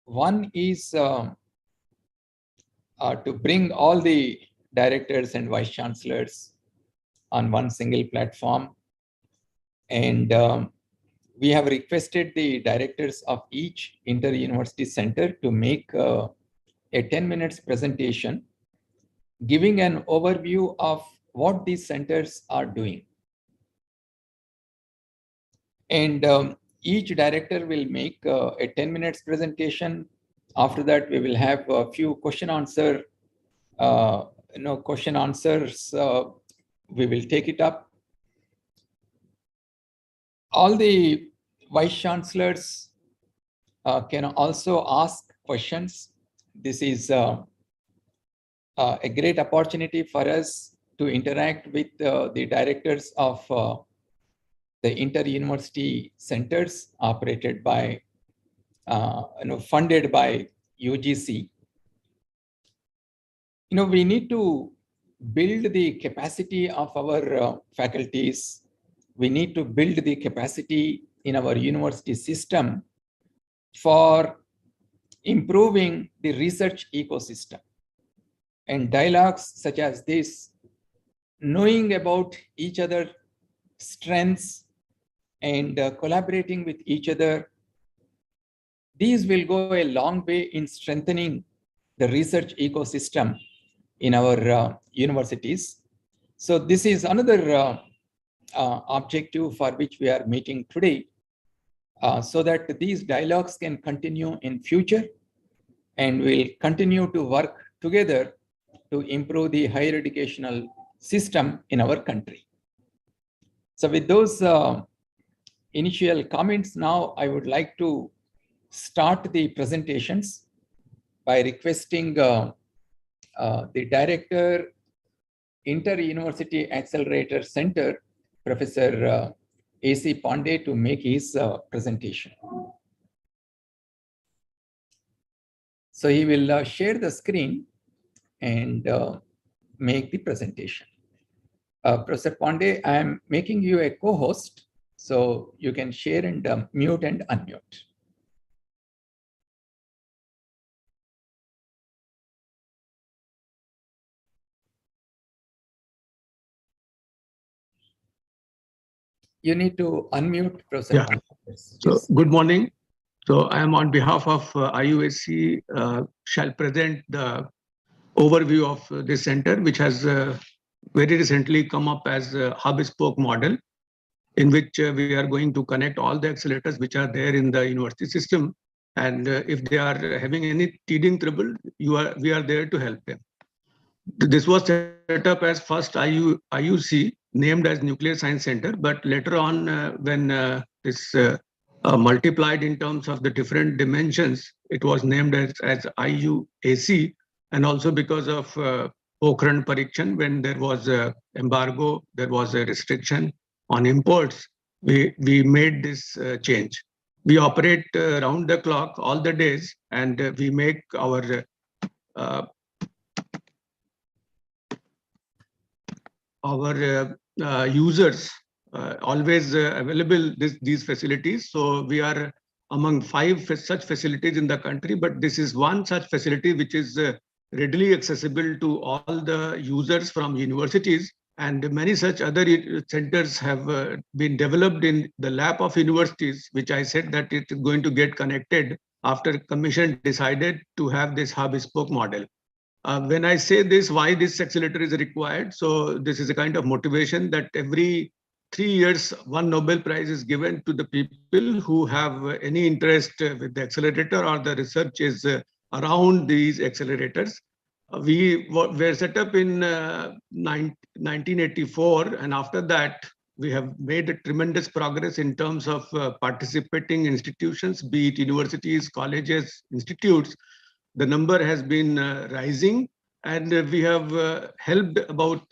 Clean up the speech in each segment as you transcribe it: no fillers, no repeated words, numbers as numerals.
One is to bring all the directors and vice chancellors on one single platform. And we have requested the directors of each inter-university center to make a 10 minutes presentation giving an overview of what these centers are doing. And each director will make a 10 minutes presentation. After that, we will have a few question answers. We will take it up. All the vice chancellors can also ask questions. This is a great opportunity for us to interact with the directors of the inter-university centers operated by, funded by UGC. We need to build the capacity of our faculties. We need to build the capacity in our university system for improving the research ecosystem. And dialogues such as this, knowing about each other's strengths and collaborating with each other, these will go a long way in strengthening the research ecosystem in our universities. So this is another objective for which we are meeting today, so that these dialogues can continue in future, and we'll continue to work together to improve the higher educational system in our country. So with those initial comments, now I would like to start the presentations by requesting the Director, Inter-University Accelerator Center, Professor AC Pandey, to make his presentation. So he will share the screen and make the presentation. Professor Pandey, I am making you a co-host, so you can share and mute and unmute. You need to unmute, Professor Pandey. Yes. So, good morning. So I am on behalf of IUC, shall present the overview of this center, which has very recently come up as a hub-spoke model, in which we are going to connect all the accelerators which are there in the university system. And if they are having any teething trouble, we are there to help them. This was set up as first IUC, named as Nuclear Science Center, but later on, when this multiplied in terms of the different dimensions, it was named as IUAC, and also because of Pokhran Parikshan, when there was an embargo, there was a restriction on imports, we made this change. We operate round the clock all the days, and we make our users always available these facilities. So we are among 5 such facilities in the country, but this is one such facility which is readily accessible to all the users from universities, and many such other centers have been developed in the lap of universities, which I said that it is going to get connected after commission decided to have this hub-spoke model. When I say this, why this accelerator is required, so this is a kind of motivation that every 3 years, one Nobel Prize is given to the people who have any interest with the accelerator or the research is around these accelerators. We were set up in 1984, and after that, we have made a tremendous progress in terms of participating institutions, be it universities, colleges, institutes. The number has been rising, and we have helped about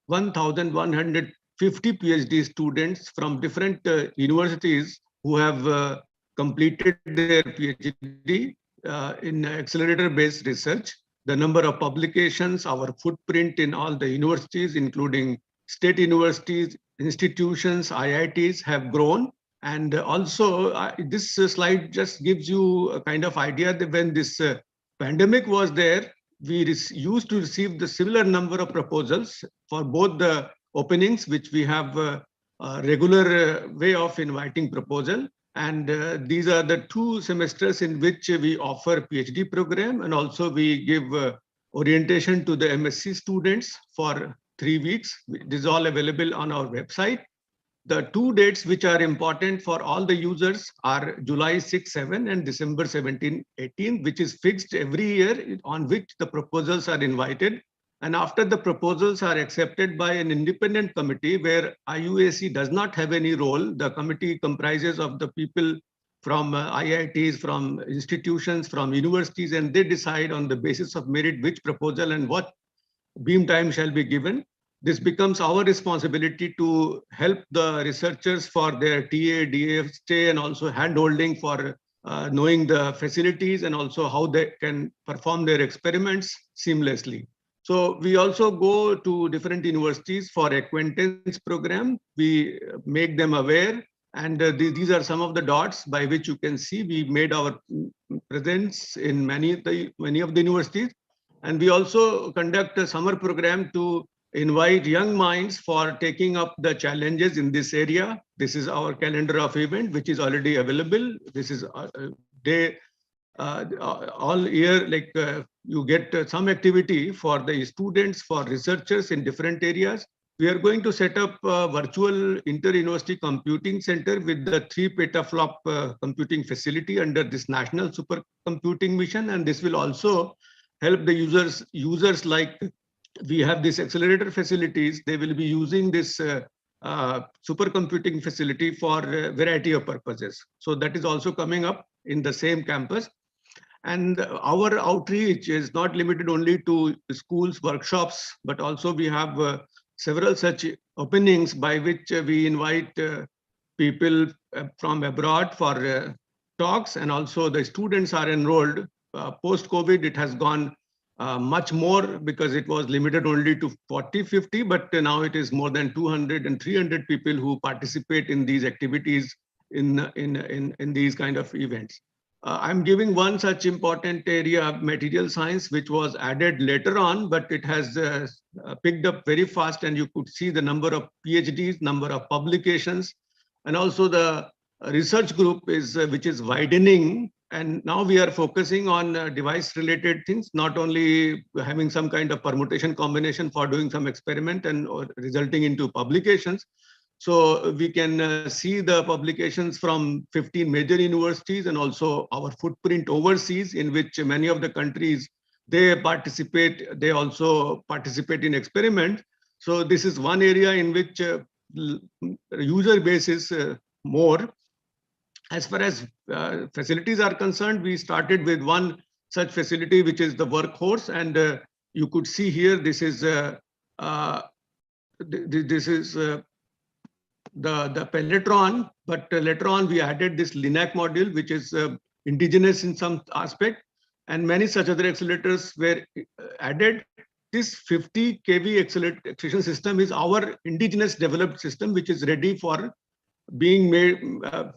1,150 PhD students from different universities who have completed their PhD in accelerator-based research. The number of publications, our footprint in all the universities, including state universities, institutions, IITs, have grown. And also, this slide just gives you a kind of idea that when this pandemic was there, we used to receive the similar number of proposals for both the openings, which we have a regular way of inviting proposal. And these are the 2 semesters in which we offer PhD program, and also we give orientation to the MSc students for 3 weeks. This is all available on our website. The 2 dates which are important for all the users are July 6, 7 and December 17, 18, which is fixed every year, on which the proposals are invited. And after the proposals are accepted by an independent committee where IUAC does not have any role, the committee comprises of the people from IITs, from institutions, from universities, and they decide on the basis of merit which proposal and what beam time shall be given. This becomes our responsibility to help the researchers for their TA, DF stay, and also hand-holding for knowing the facilities and also how they can perform their experiments seamlessly. So we also go to different universities for acquaintance program. We make them aware, and these are some of the dots by which you can see we made our presence in many of the universities. And we also conduct a summer program to invite young minds for taking up the challenges in this area. This is our calendar of event, which is already available. This is day all year, like you get some activity for the students, for researchers in different areas. We are going to set up a virtual inter-university computing center with the 3 petaflop computing facility under this national supercomputing mission. And this will also help the users like we have this accelerator facilities. They will be using this supercomputing facility for a variety of purposes. So that is also coming up in the same campus. And our outreach is not limited only to schools, workshops, but also we have several such openings by which we invite people from abroad for talks, and also the students are enrolled. Post-COVID, it has gone much more because it was limited only to 40, 50, but now it is more than 200 and 300 people who participate in these activities in these kind of events. I'm giving one such important area of material science, which was added later on, but it has picked up very fast, and you could see the number of PhDs, number of publications, and also the research group is which is widening. And now we are focusing on device-related things, not only having some kind of permutation combination for doing some experiment and resulting into publications. So we can see the publications from 15 major universities and also our footprint overseas, in which many of the countries, they also participate in experiments. So this is one area in which user base is more. As far as facilities are concerned, we started with one such facility, which is the workhorse. And you could see here, this is the Pelletron, but later on we added this LINAC module, which is indigenous in some aspect, and many such other accelerators were added. This 50 kV acceleration system is our indigenous developed system, which is ready for being made,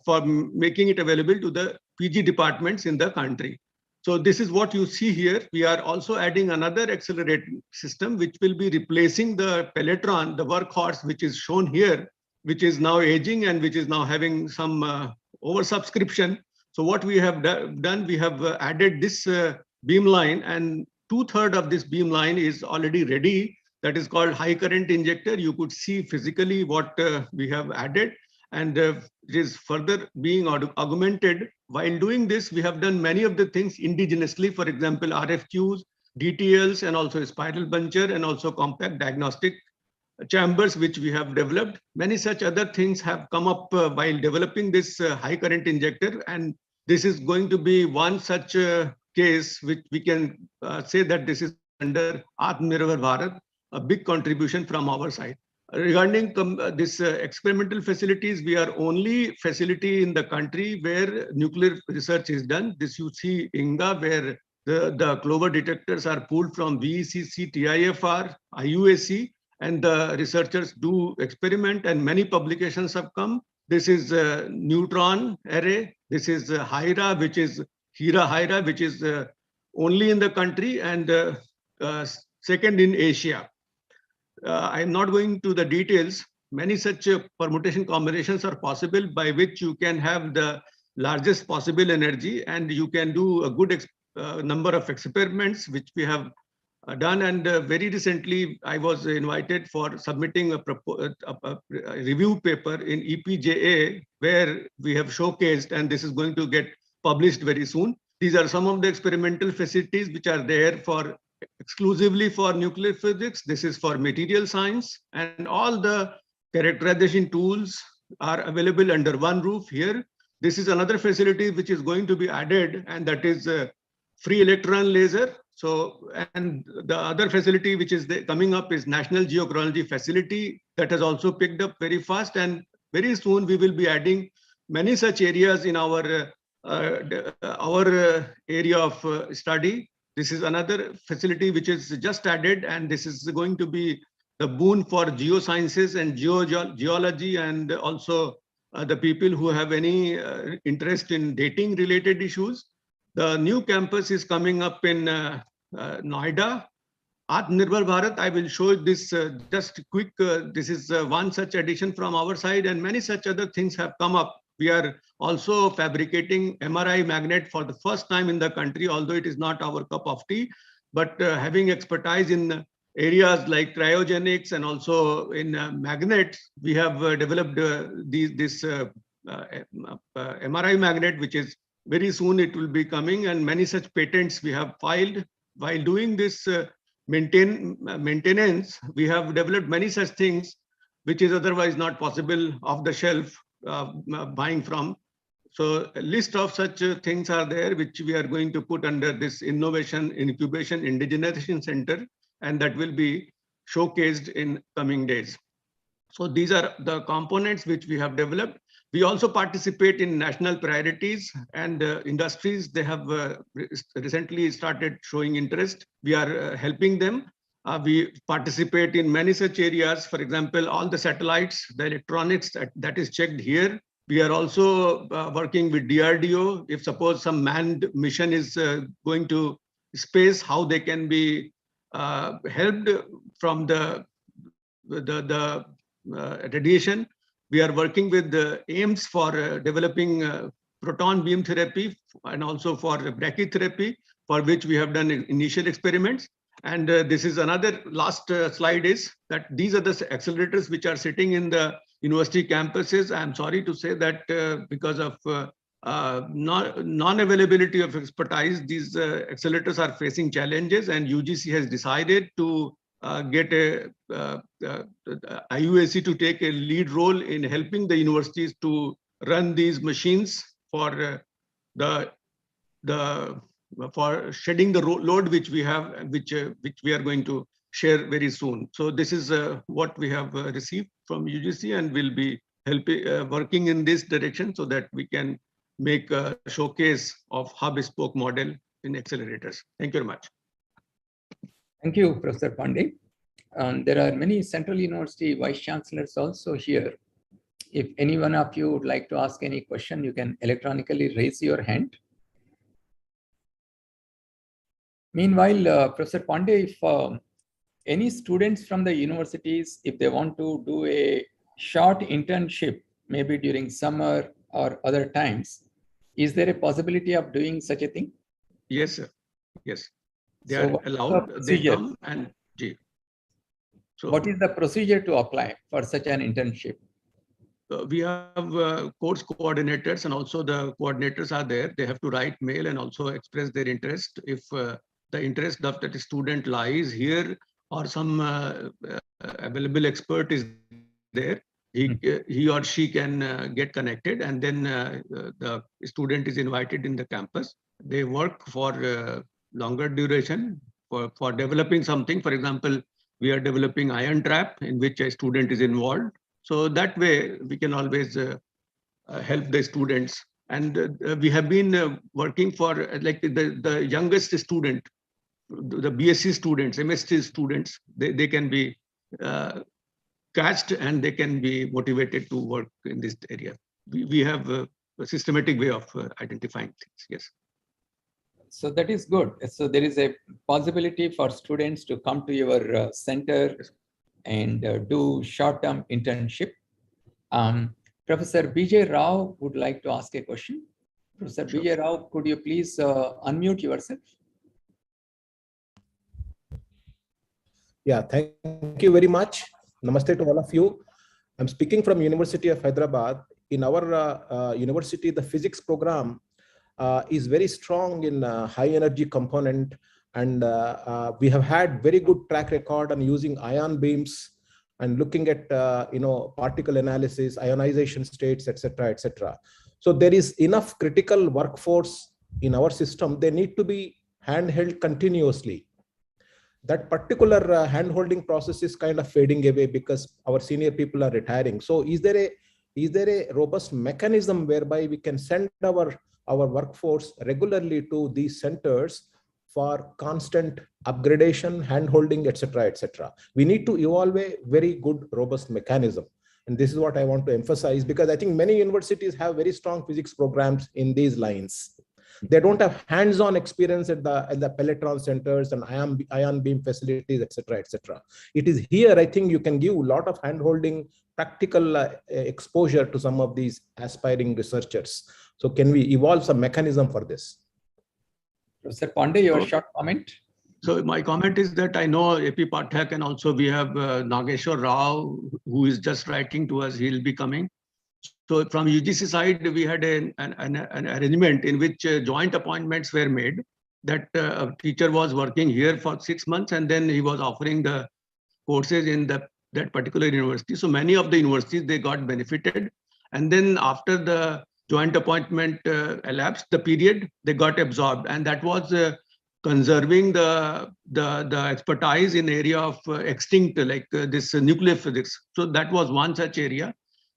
for making it available to the PG departments in the country. So this is what you see here. We are also adding another accelerator system, which will be replacing the Pelletron, the workhorse, which is shown here, which is now aging and which is now having some oversubscription. So what we have done, we have added this beamline, and 2/3 of this beamline is already ready. That is called high current injector. You could see physically what we have added, and it is further being augmented. While doing this, we have done many of the things indigenously. For example, RFQs, DTLs, and also spiral buncher, and also compact diagnostic chambers, which we have developed. Many such other things have come up while developing this high current injector. And this is going to be one such case which we can say that this is under Atmanirbhar Bharat, a big contribution from our side. Regarding this experimental facilities, we are only facility in the country where nuclear research is done. This you see INGA, where the Clover detectors are pulled from VECC, TIFR, IUAC, and the researchers do experiment, and many publications have come. This is a neutron array. This is Hira, which is Hira, which is only in the country and second in Asia. I'm not going to the details. Many such permutation combinations are possible by which you can have the largest possible energy, and you can do a good number of experiments, which we have done. And very recently, I was invited for submitting a review paper in EPJA, where we have showcased, and this is going to get published very soon. These are some of the experimental facilities which are there for exclusively for nuclear physics. This is for material science, and all the characterization tools are available under one roof here. This is another facility which is going to be added, and that is free electron laser. So, and the other facility which is coming up is National Geochronology facility that has also picked up very fast, and very soon we will be adding many such areas in our area of study. This is another facility which is just added, and this is going to be the boon for geosciences and geology, and also the people who have any interest in dating related issues. The new campus is coming up in Noida, Atmanirbhar Bharat. I will show this just quick. This is one such addition from our side, and many such other things have come up. We are also fabricating MRI magnet for the first time in the country, although it is not our cup of tea, but having expertise in areas like cryogenics and also in magnets, we have developed this MRI magnet, which is very soon it will be coming, and many such patents we have filed. While doing this maintenance, we have developed many such things which is otherwise not possible off the shelf buying from. So a list of such things are there, which we are going to put under this Innovation Incubation Indigenization Center, and that will be showcased in coming days. So these are the components which we have developed. We also participate in national priorities, and industries, they have recently started showing interest. We are helping them. We participate in many such areas. For example, all the satellites, the electronics that is checked here. We are also working with DRDO. If suppose some manned mission is going to space, how they can be helped from the radiation. We are working with the AIMS for developing proton beam therapy and also for brachytherapy, for which we have done initial experiments. And this is another last slide is that these are the accelerators which are sitting in the university campuses. I'm sorry to say that because of non-availability of expertise, these accelerators are facing challenges, and UGC has decided to get a IUC to take a lead role in helping the universities to run these machines for for shedding the load which we have, which we are going to share very soon. So this is what we have received from UGC, and will be helping working in this direction so that we can make a showcase of hub spoke model in accelerators. Thank you very much. Thank you, Professor Pandey. There are many Central University Vice Chancellors also here. If any one of you would like to ask any question, you can electronically raise your hand. Meanwhile, Professor Pandey, if any students from the universities, if they want to do a short internship, maybe during summer or other times, is there a possibility of doing such a thing? Yes, sir. Yes, they are allowed. They come and so what is the procedure to apply for such an internship? We have course coordinators, and also the coordinators are there. They have to write mail and also express their interest. If the interest of that student lies here, or some available expert is there, he or she can get connected, and then the student is invited in the campus. They work for longer duration for developing something. For example, we are developing ion trap in which a student is involved. So that way we can always help the students. And we have been working for like the youngest student, the BSc students, MSc students, they can be catched and they can be motivated to work in this area. We have a systematic way of identifying things. Yes. So that is good. So there is a possibility for students to come to your center and do short-term internship. Professor B.J. Rao would like to ask a question. Professor Sure. B.J. Rao, could you please unmute yourself? Yeah, thank you very much. Namaste to all of you. I'm speaking from University of Hyderabad. In our university, the physics program is very strong in high energy component, and we have had very good track record on using ion beams and looking at particle analysis, ionization states, etc., etc. So there is enough critical workforce in our system. They need to be handheld continuously. That particular hand-holding process is kind of fading away because our senior people are retiring. So is there a robust mechanism whereby we can send our workforce regularly to these centers for constant upgradation, hand-holding, etc., etc.? We need to evolve a very good, robust mechanism. And this is what I want to emphasize, because I think many universities have very strong physics programs in these lines. They don't have hands-on experience at the Pelletron centers and ion beam facilities, etc., etc. It is here, I think, you can give a lot of hand-holding, practical exposure to some of these aspiring researchers. So can we evolve some mechanism for this? Professor Pandey, your short comment. So my comment is that I know AP Pathak, and also we have Nageshwar Rao, who is just writing to us. He'll be coming. So from UGC side, we had an arrangement in which joint appointments were made, that a teacher was working here for 6 months and then he was offering the courses in that particular university. So many of the universities, they got benefited. And then after the joint appointment elapsed, the period, they got absorbed. And that was conserving the expertise in area of extinct, like this nuclear physics. So that was one such area.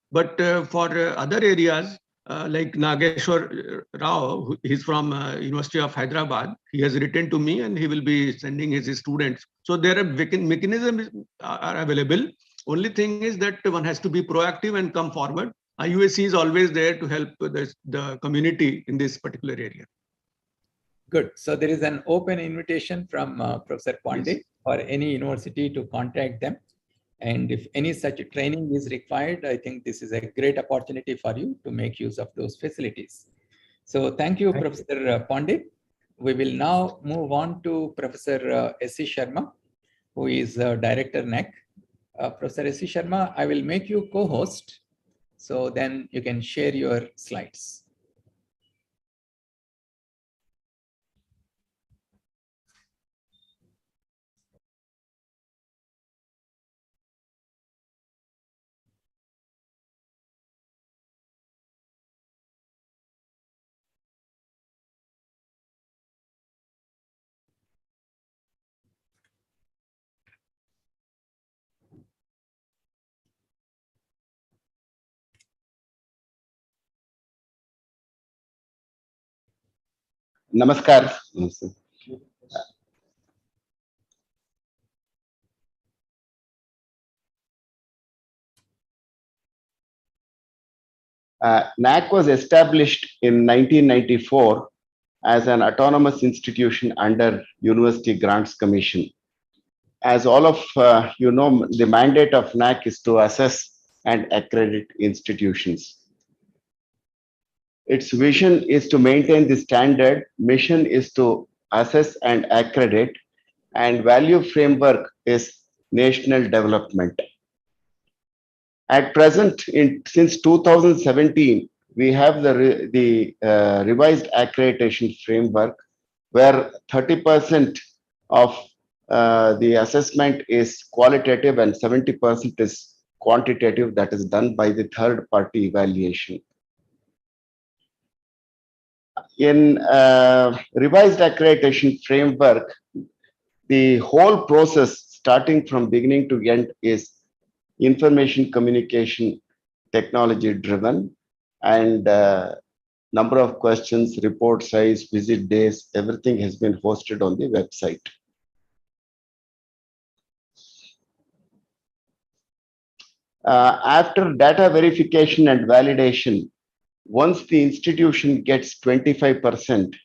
But for other areas, like Nageshwar Rao, he's from University of Hyderabad. He has written to me and he will be sending his students. So there are mechanisms are available. Only thing is that one has to be proactive and come forward. IUC is always there to help the community in this particular area. Good. So there is an open invitation from Professor Pandey, Yes, for any university to contact them. And if any such training is required, I think this is a great opportunity for you to make use of those facilities. So thank you, Professor Pandey. We will now move on to Professor S Sharma, who is Director NEC. Professor S Sharma, I will make you co-host, so then you can share your slides. Namaskar. NAC was established in 1994 as an autonomous institution under University Grants Commission. As all of you know, the mandate of NAC is to assess and accredit institutions. Its vision is to maintain the standard, mission is to assess and accredit, and value framework is national development. At present, since 2017, we have the revised accreditation framework, where 30% of the assessment is qualitative and 70% is quantitative, that is done by the third party evaluation. In revised accreditation framework, the whole process, starting from beginning to end, is information communication technology driven, and number of questions, report size, visit days, everything has been hosted on the website. After data verification and validation, once the institution gets 25%,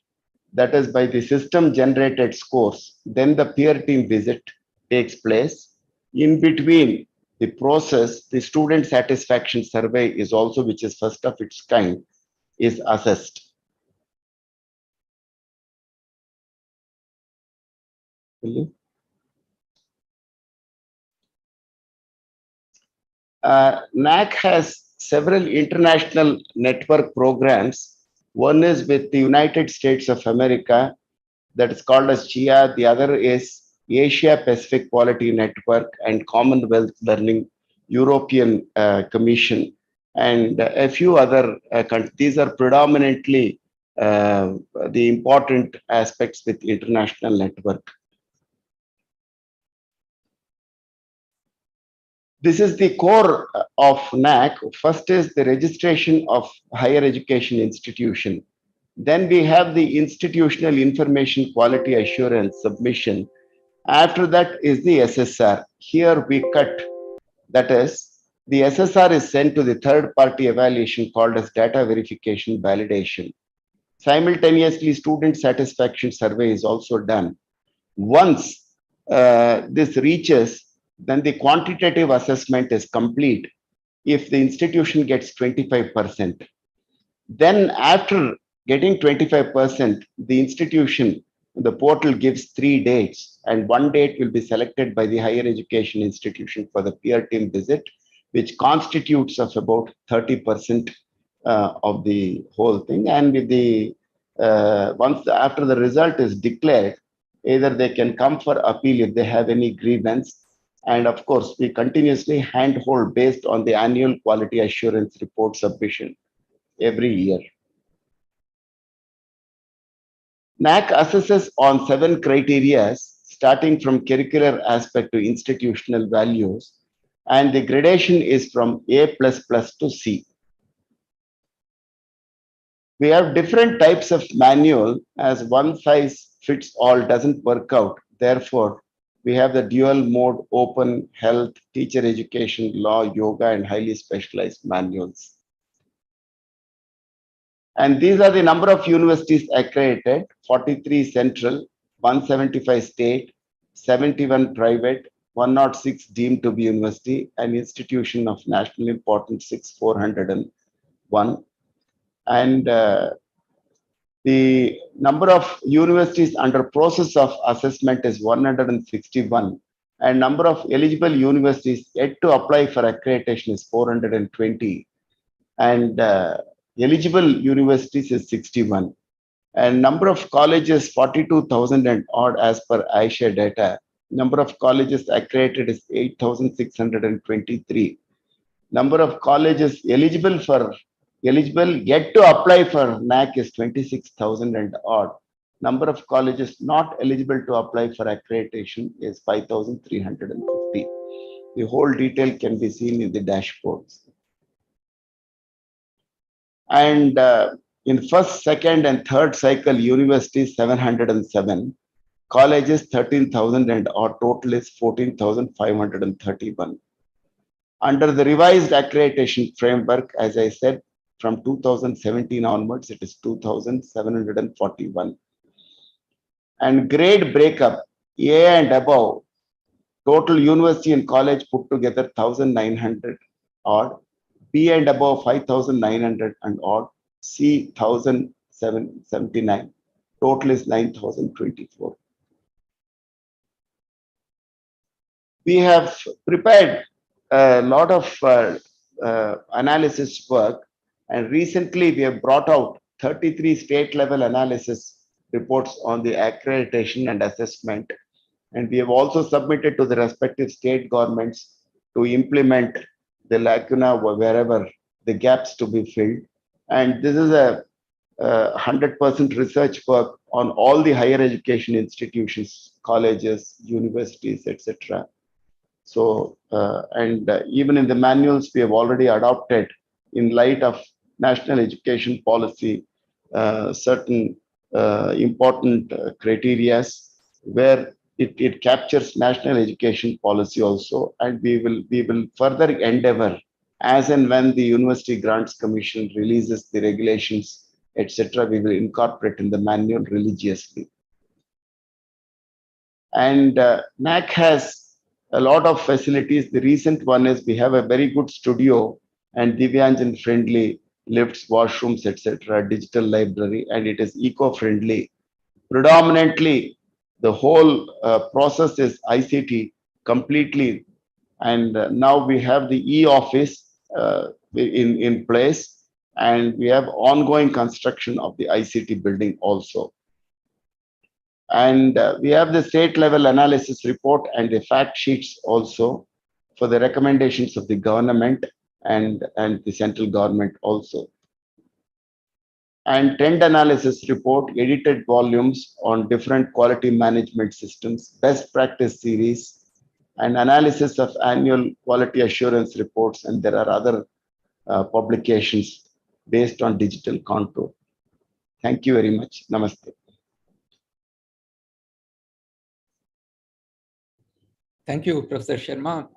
that is by the system generated scores, then the peer team visit takes place. In between the process, the student satisfaction survey is also, which is first of its kind, is assessed. NAC has several international network programs. One is with the United States of America, that is called as chia. The other is Asia Pacific Quality Network and Commonwealth Learning European Commission, and a few other countries. These are predominantly the important aspects with international network. This is the core of NAC. First is the registration of higher education institution. Then we have the institutional information quality assurance submission. After that is the SSR. Here we cut, that is, the SSR is sent to the third party evaluation called as data verification validation. Simultaneously, student satisfaction survey is also done. Once this reaches, then the quantitative assessment is complete if the institution gets 25%. Then after getting 25%, the institution, the portal gives 3 dates, and one date will be selected by the higher education institution for the peer team visit, which constitutes of about 30% of the whole thing. And with the once after the result is declared, either they can come for appeal if they have any grievance. And of course, we continuously handhold based on the annual quality assurance report submission every year. NAC assesses on 7 criteria, starting from curricular aspect to institutional values, and the gradation is from A++ to C. We have different types of manual, as one size fits all doesn't work out. Therefore, we have the dual mode, open, health, teacher education, law, yoga, and highly specialized manuals. And these are the number of universities accredited: 43 central, 175 state, 71 private, 106 deemed to be university, and institution of national importance 6,401. And the number of universities under process of assessment is 161, and number of eligible universities yet to apply for accreditation is 420, and eligible universities is 61, and number of colleges 42,000 and odd as per iShare data. Number of colleges accredited is 8,623. Number of colleges eligible yet to apply for NAC is 26,000 and odd. Number of colleges not eligible to apply for accreditation is 5,350. The whole detail can be seen in the dashboards. And in first, second, and third cycle, universities 707, colleges 13,000 and odd, total is 14,531. Under the revised accreditation framework, as I said, from 2017 onwards, it is 2,741. And grade breakup, A and above, total university and college put together 1,900 odd, B and above 5,900 and odd, C 1,079, total is 9,024. We have prepared a lot of analysis work, and recently we have brought out 33 state level analysis reports on the accreditation and assessment. And we have also submitted to the respective state governments to implement the lacuna wherever the gaps to be filled. And this is a 100% research work on all the higher education institutions, colleges, universities, etc. So, even in the manuals, we have already adopted, in light of national education policy, certain important criteria where it captures national education policy also, and we will further endeavor as and when the University Grants Commission releases the regulations, etc. We will incorporate in the manual religiously. And NAC has a lot of facilities. The recent one is we have a very good studio and Divyanjan friendly lifts, washrooms, etc. Digital library, and it is eco-friendly. Predominantly, the whole process is ICT completely, and now we have the e-office in place, and we have ongoing construction of the ICT building also. And we have the state level analysis report and the fact sheets also for the recommendations of the government and the central government also. And trend analysis report, edited volumes on different quality management systems, best practice series, and analysis of annual quality assurance reports. And there are other publications based on digital contour. Thank you very much. Namaste. Thank you, Professor Sharma.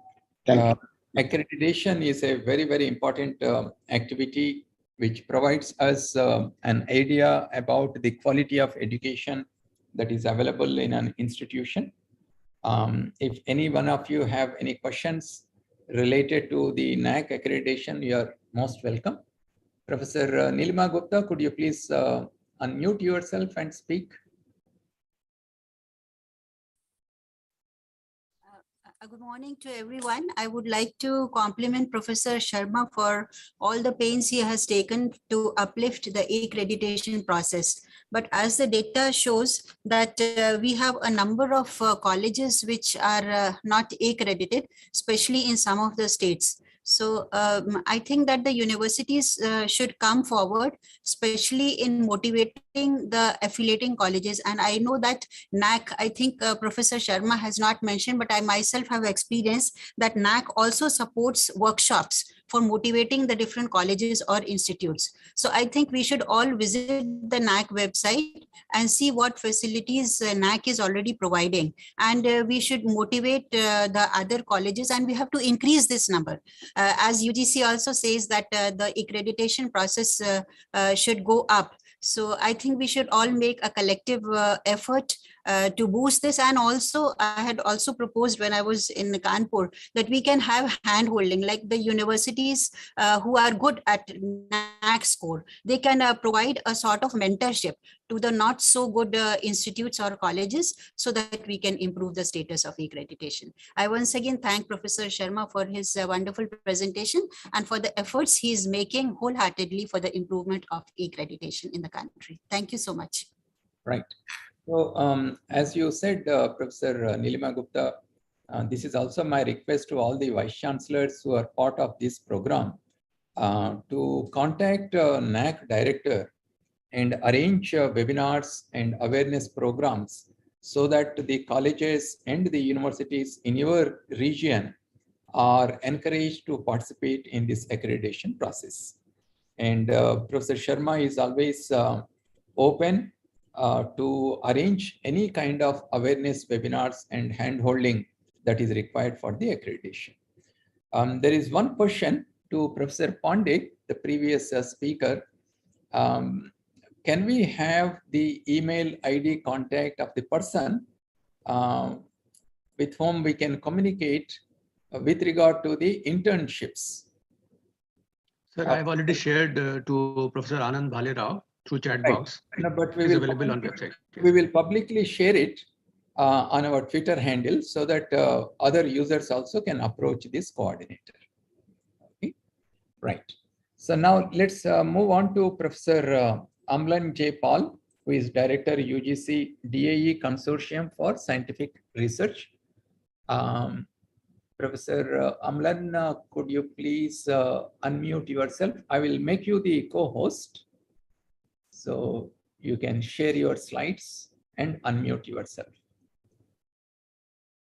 Thank you. Accreditation is a very, very important activity which provides us an idea about the quality of education that is available in an institution. If any one of you have any questions related to the NAC accreditation, you are most welcome. Professor Nilima Gupta, could you please unmute yourself and speak? Good morning to everyone. I would like to compliment Professor Sharma for all the pains he has taken to uplift the accreditation process. But as the data shows that we have a number of colleges which are not accredited, especially in some of the states. So I think that the universities should come forward, especially in motivating the affiliating colleges. And I know that NAC, I think Professor Sharma has not mentioned, but I myself have experienced that NAC also supports workshops for motivating the different colleges or institutes. So I think we should all visit the NAC website and see what facilities NAC is already providing. And we should motivate the other colleges, and we have to increase this number. As UGC also says that the accreditation process should go up. So I think we should all make a collective effort to boost this. And also, I had also proposed when I was in Kanpur that we can have hand holding, like the universities who are good at NAC score. They can provide a sort of mentorship to the not so good institutes or colleges so that we can improve the status of accreditation. I once again thank Professor Sharma for his wonderful presentation and for the efforts he is making wholeheartedly for the improvement of accreditation in the country. Thank you so much. Right. So as you said, Professor Nilima Gupta, this is also my request to all the Vice Chancellors who are part of this program to contact NAC Director and arrange webinars and awareness programs so that the colleges and the universities in your region are encouraged to participate in this accreditation process. And Professor Sharma is always open to arrange any kind of awareness webinars and hand-holding that is required for the accreditation. There is one question to Professor Pandey, the previous speaker. Can we have the email ID contact of the person with whom we can communicate with regard to the internships? Sir, I've already shared to Professor Anand Bhalerao through chat box. No, but it is available on website. We will publicly share it on our Twitter handle so that other users also can approach this coordinator. Okay, right. So now let's move on to Professor Amlan J. Paul, who is Director UGC DAE Consortium for Scientific Research. Professor Amlan, could you please unmute yourself? I will make you the co-host, so you can share your slides and unmute yourself.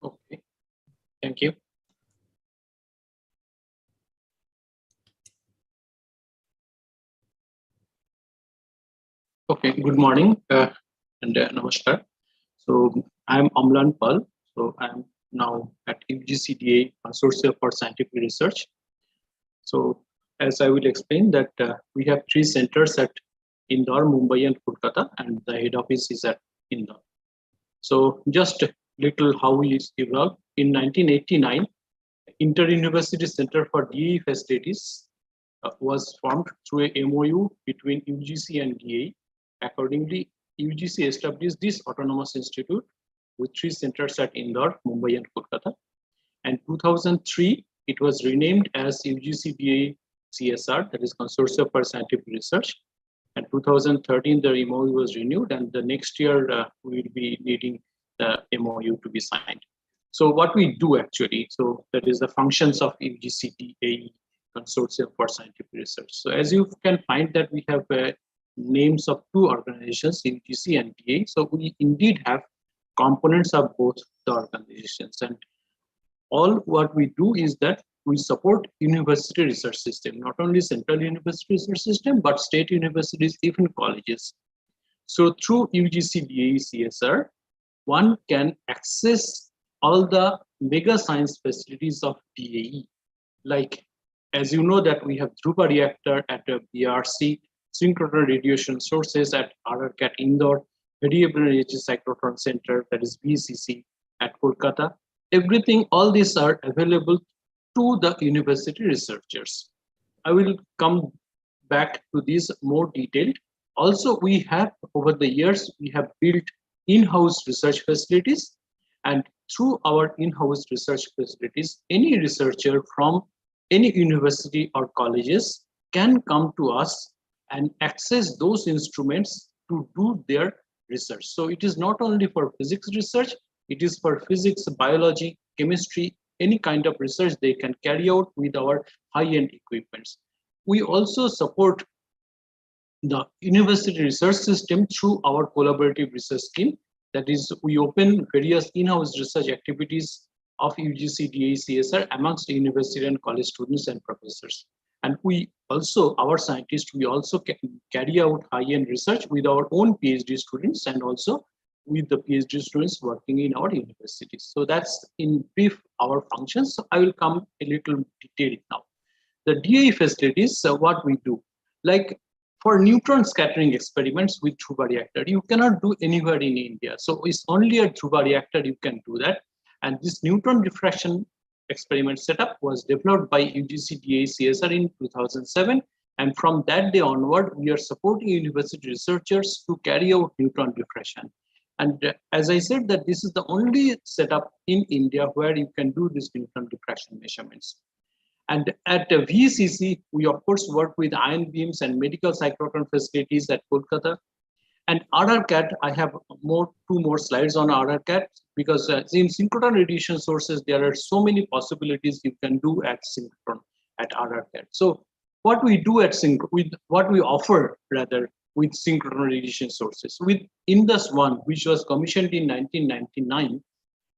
Okay, thank you. Okay, good morning and namaskar. So I'm Amlan. So I'm now at UGC Consortium for Scientific Research. So as I will explain that we have 3 centers at Indore, Mumbai and Kolkata, and the head office is at Indore. So just a little how we evolved. In 1989, Inter-University Center for DAE Facilities was formed through a MOU between UGC and DAE. Accordingly, UGC established this autonomous institute with 3 centers at Indore, Mumbai and Kolkata. And 2003, it was renamed as UGC DAE CSR, that is Consortium for Scientific Research. And 2013, the MOU was renewed, and the next year we will be needing the MOU to be signed. So what we do actually, so that is the functions of UGC DAE Consortium for Scientific Research. So as you can find that we have names of 2 organizations, UGC and DAE. So we indeed have components of both the organizations, and all what we do is that we support university research system, not only central university research system, but state universities, even colleges. So through UGC DAE CSR, one can access all the mega science facilities of DAE. Like, as you know that we have Dhruva reactor at BRC, synchrotron radiation sources at RRCat Indore, Variable Energy Cyclotron Center, that is VCC at Kolkata. Everything, all these are available to the university researchers. I will come back to this more detailed. Also, we have, over the years, we have built in-house research facilities, and through our in-house research facilities, any researcher from any university or colleges can come to us and access those instruments to do their research. So it is not only for physics research, it is for physics, biology, chemistry, any kind of research they can carry out with our high-end equipments. We also support the university research system through our collaborative research scheme. That is, we open various in-house research activities of UGC DAE CSR amongst university and college students and professors. And we also, our scientists, we also carry out high-end research with our own PhD students and also with the PhD students working in our universities. So that's in brief our functions. So I will come a little detailed now. The DAE facilities, what we do, like for neutron scattering experiments with Dhruva reactor, you cannot do anywhere in India. So it's only at Dhruva reactor you can do that. And this neutron diffraction experiment setup was developed by UGC DAE CSR in 2007. And from that day onward, we are supporting university researchers to carry out neutron diffraction. And as I said, that this is the only setup in India where you can do this neutron diffraction measurements. And at VCC, we of course work with ion beams and medical cyclotron facilities at Kolkata. And RRCat, I have 2 more slides on RRCat, because in synchrotron radiation sources, there are so many possibilities you can do at synchrotron at RRCat. So what we do at what we offer rather with synchrotron radiation sources, with Indus-1, which was commissioned in 1999.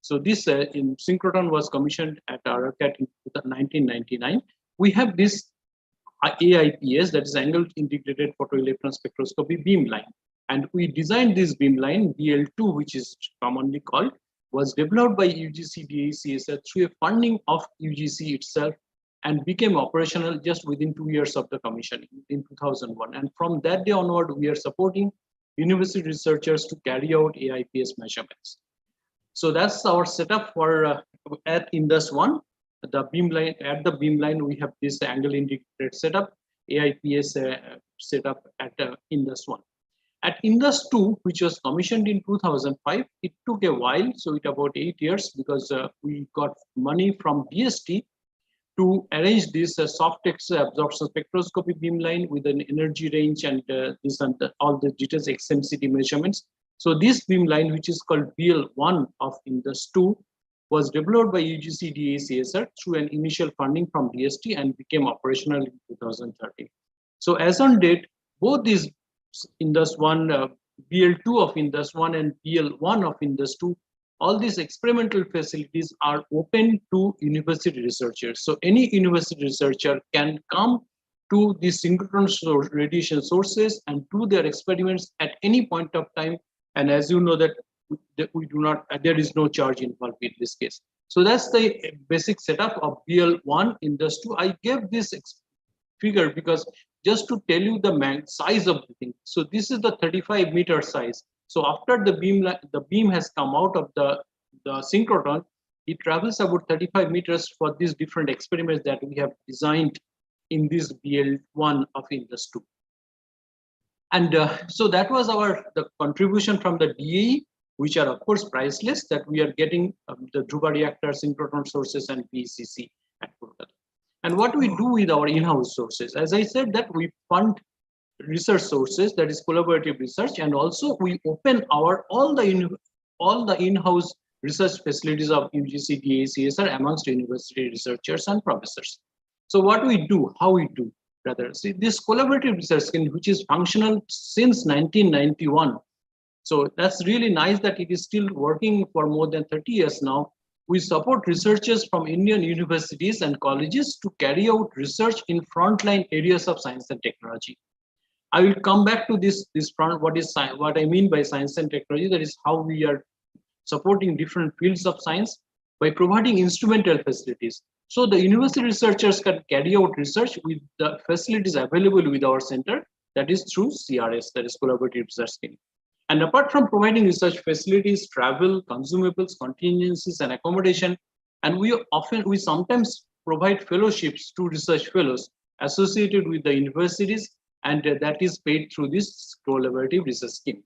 So this in synchrotron was commissioned at RRCat in 1999. We have this AIPS, that is Angle Integrated Photoelectron Spectroscopy beamline. And we designed this beamline, BL2, which is commonly called, was developed by UGC DAE CSR through a funding of UGC itself and became operational just within 2 years of the commissioning in 2001. And from that day onward, we are supporting university researchers to carry out AIPS measurements. So that's our setup for at Indus-1. The beamline, at the beamline, we have this angle integrated setup, AIPS setup at Indus-1. At Indus-2, which was commissioned in 2005, it took a while, so it about 8 years, because we got money from DST to arrange this soft X absorption spectroscopy beamline with an energy range and this and all the details XMCD measurements. So this beamline, which is called BL1 of Indus-2, was developed by UGC DAE CSR through an initial funding from DST and became operational in 2013. So as on date, both these Indus-1, BL2 of Indus-1 and BL1 of Indus-2, all these experimental facilities are open to university researchers. So any university researcher can come to the synchrotron radiation sources and do their experiments at any point of time. And as you know that we do not, there is no charge involved in this case. So that's the basic setup of BL1 in this 2. I gave this figure because just to tell you the size of the thing. So this is the 35-meter size. So after the beam has come out of the synchrotron, it travels about 35 meters for these different experiments that we have designed in this BL1 of Indus 2. And so that was the contribution from the DAE, which are of course priceless, that we are getting the Dhruva reactor, synchrotron sources, and PCC at Kolkata. And what we do with our in-house sources, as I said, that we fund research sources, that is collaborative research, and also we open all the in-house research facilities of UGC, DAE, CSR amongst university researchers and professors. So what we do, how we do, rather, see this collaborative research scheme, which is functional since 1991. So that's really nice that it is still working for more than 30 years now. We support researchers from Indian universities and colleges to carry out research in frontline areas of science and technology. I will come back to this front, what I mean by science and technology, that is how we are supporting different fields of science by providing instrumental facilities. So the university researchers can carry out research with the facilities available with our center, that is through CRS, that is collaborative research scheme. And apart from providing research facilities, travel, consumables, contingencies, and accommodation, and we sometimes provide fellowships to research fellows associated with the universities, and that is paid through this collaborative research scheme.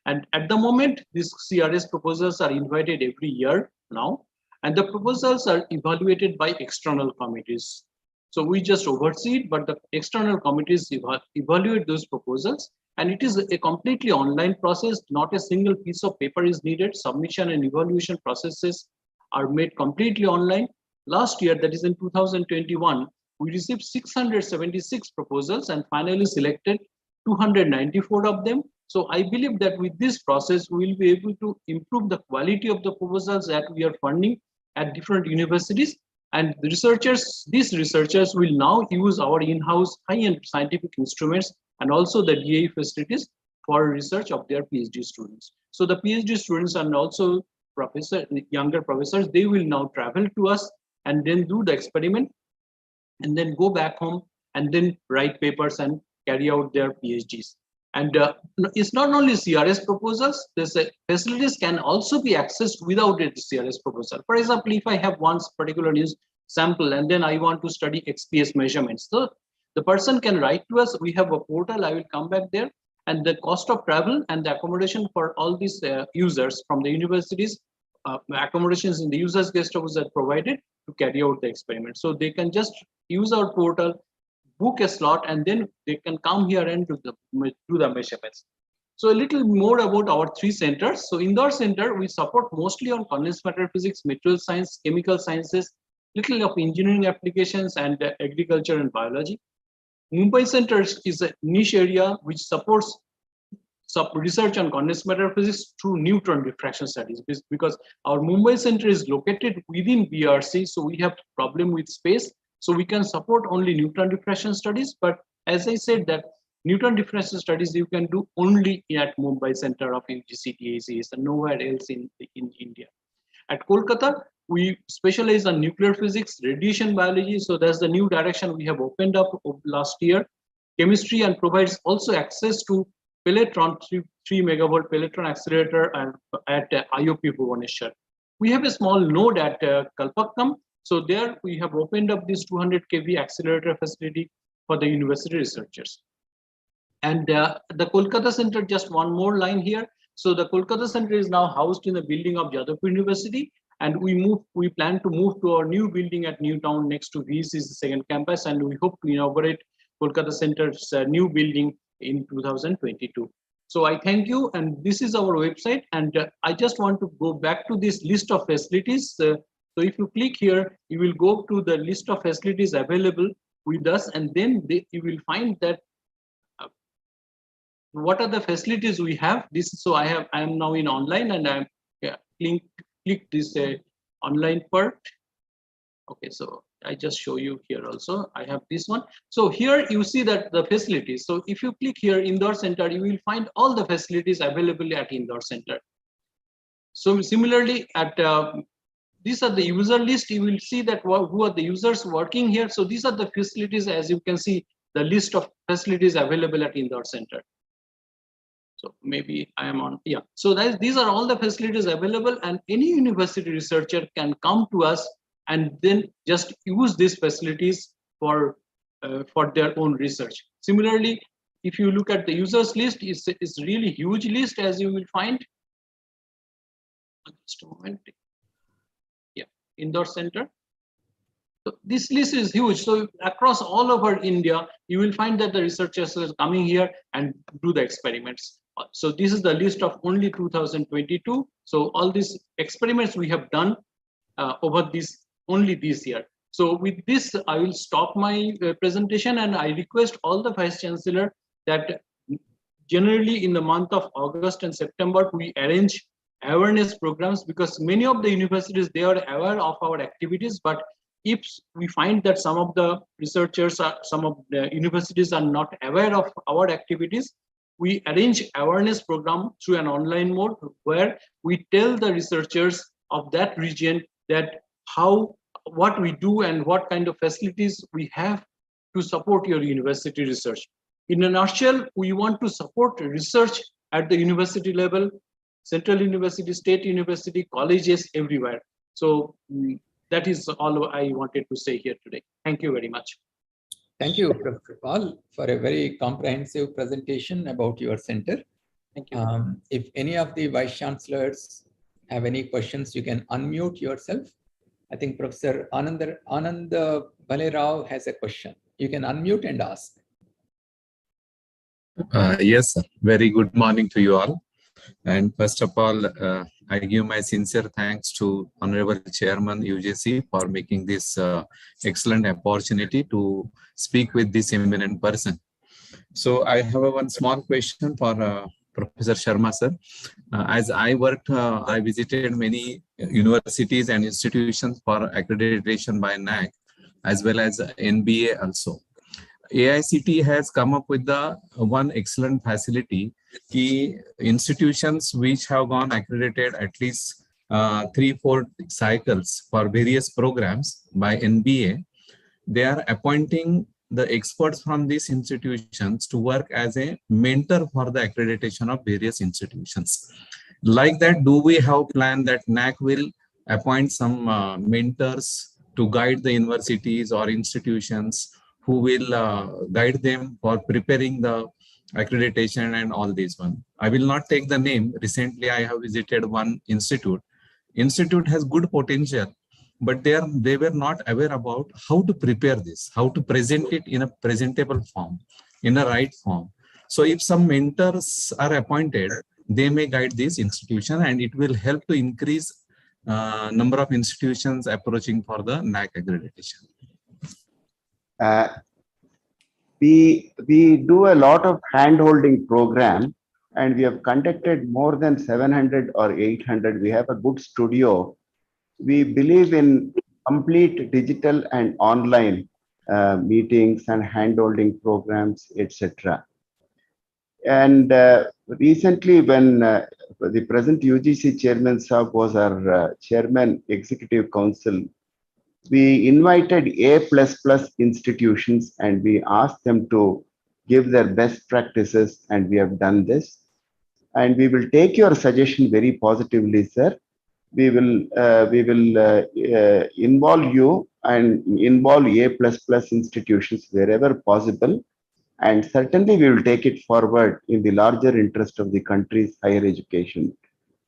And at the moment, these CRS proposals are invited every year now, and the proposals are evaluated by external committees. So we just oversee it, but the external committees evaluate those proposals. And it is a completely online process. Not a single piece of paper is needed. Submission and evaluation processes are made completely online. Last year, that is in 2021, we received 676 proposals and finally selected 294 of them. So I believe that with this process, we will be able to improve the quality of the proposals that we are funding at different universities. And the these researchers will now use our in-house high-end scientific instruments and also the DAE facilities for research of their PhD students. So the PhD students and also younger professors, they will now travel to us and then do the experiment and then go back home and then write papers and carry out their PhDs. And it's not only CRS proposals, these facilities can also be accessed without a CRS proposal. For example, if I have one particular news sample and then I want to study XPS measurements, so the person can write to us. We have a portal. I will come back there. And the cost of travel and the accommodation for all these users from the universities, accommodations in the users guest house are provided to carry out the experiment. So they can just use our portal, book a slot, and then they can come here and do the measurements. So a little more about our 3 centers. So Indore Center, we support mostly on condensed matter physics, material science, chemical sciences, little of engineering applications, and agriculture and biology. Mumbai Center is a niche area which supports research on condensed matter physics through neutron diffraction studies, because our Mumbai Center is located within BRC, so we have problem with space. So we can support only neutron diffraction studies, but as I said, that neutron diffraction studies you can do only at Mumbai Center of UGC DACs and nowhere else in India. At Kolkata, we specialize on nuclear physics, radiation biology. So that's the new direction we have opened up last year. Chemistry, and provides also access to Peletron, 3 megavolt Peletron accelerator at IOP Bhubaneswar. We have a small node at Kalpakkam. So there we have opened up this 200 kV accelerator facility for the university researchers. And the Kolkata Center, just one more line here. So the Kolkata Center is now housed in the building of Jadavpur University. And we plan to move to our new building at Newtown next to VC's second campus. And we hope to inaugurate Kolkata Center's new building in 2022. So I thank you. And this is our website. And I just want to go back to this list of facilities. So if you click here, you will go to the list of facilities available with us. And then you will find that what are the facilities we have. I am now in online, and I'm click this online part. Okay, so I just show you here also. I have this one. So here you see that the facilities. So if you click here, Indore Center, you will find all the facilities available at Indore Center. So similarly, at these are the user list. You will see that who are the users working here. So these are the facilities, as you can see, the list of facilities available at Indore Center. So maybe I am on, yeah. So these are all the facilities available, and any university researcher can come to us and then just use these facilities for their own research. Similarly, if you look at the users list, it's really huge list, as you will find. Just a moment. Yeah, Indore Center. So this list is huge. So across all over India, you will find that the researchers are coming here and do the experiments. So this is the list of only 2022. So all these experiments we have done over only this year. So with this, I will stop my presentation, and I request all the Vice Chancellor that generally in the month of August and September, we arrange awareness programs, because many of the universities, they are aware of our activities, but if we find that some of the researchers, some of the universities are not aware of our activities, we arrange awareness program through an online mode, where we tell the researchers of that region that what we do and what kind of facilities we have to support your university research. In a nutshell, we want to support research at the university level, central university, state university, colleges, everywhere. So that is all I wanted to say here today. Thank you very much. Thank you, Professor Paul, for a very comprehensive presentation about your center. Thank you. If any of the Vice Chancellors have any questions, you can unmute yourself. I think Professor Anand Balerao has a question. You can unmute and ask. Yes, sir. Very good morning to you all. And first of all, I give my sincere thanks to Honorable Chairman UGC for making this excellent opportunity to speak with this eminent person. So I have one small question for Professor Sharma, sir. As I worked, I visited many universities and institutions for accreditation by NAC, as well as NBA also. AICT has come up with one excellent facility. Key institutions which have gone accredited at least 3-4 cycles for various programs by NBA, they are appointing the experts from these institutions to work as a mentor for the accreditation of various institutions. Like that, do we have plan that NAC will appoint some mentors to guide the universities or institutions who will guide them for preparing the accreditation and all these one? I will not take the name. Recently, I have visited one institute. Institute has good potential, but they were not aware about how to prepare this, how to present it in a presentable form, in a right form. So if some mentors are appointed, they may guide this institution, and it will help to increase number of institutions approaching for the NAC accreditation. We do a lot of hand-holding program, and we have conducted more than 700 or 800. We have a good studio. We believe in complete digital and online meetings and hand-holding programs, etc. And recently, when the present UGC Chairman Saab was our Chairman Executive Council, we invited A++ institutions and we asked them to give their best practices, and we have done this. And we will take your suggestion very positively, sir. We will involve you and involve A++ institutions wherever possible. And certainly we will take it forward in the larger interest of the country's higher education,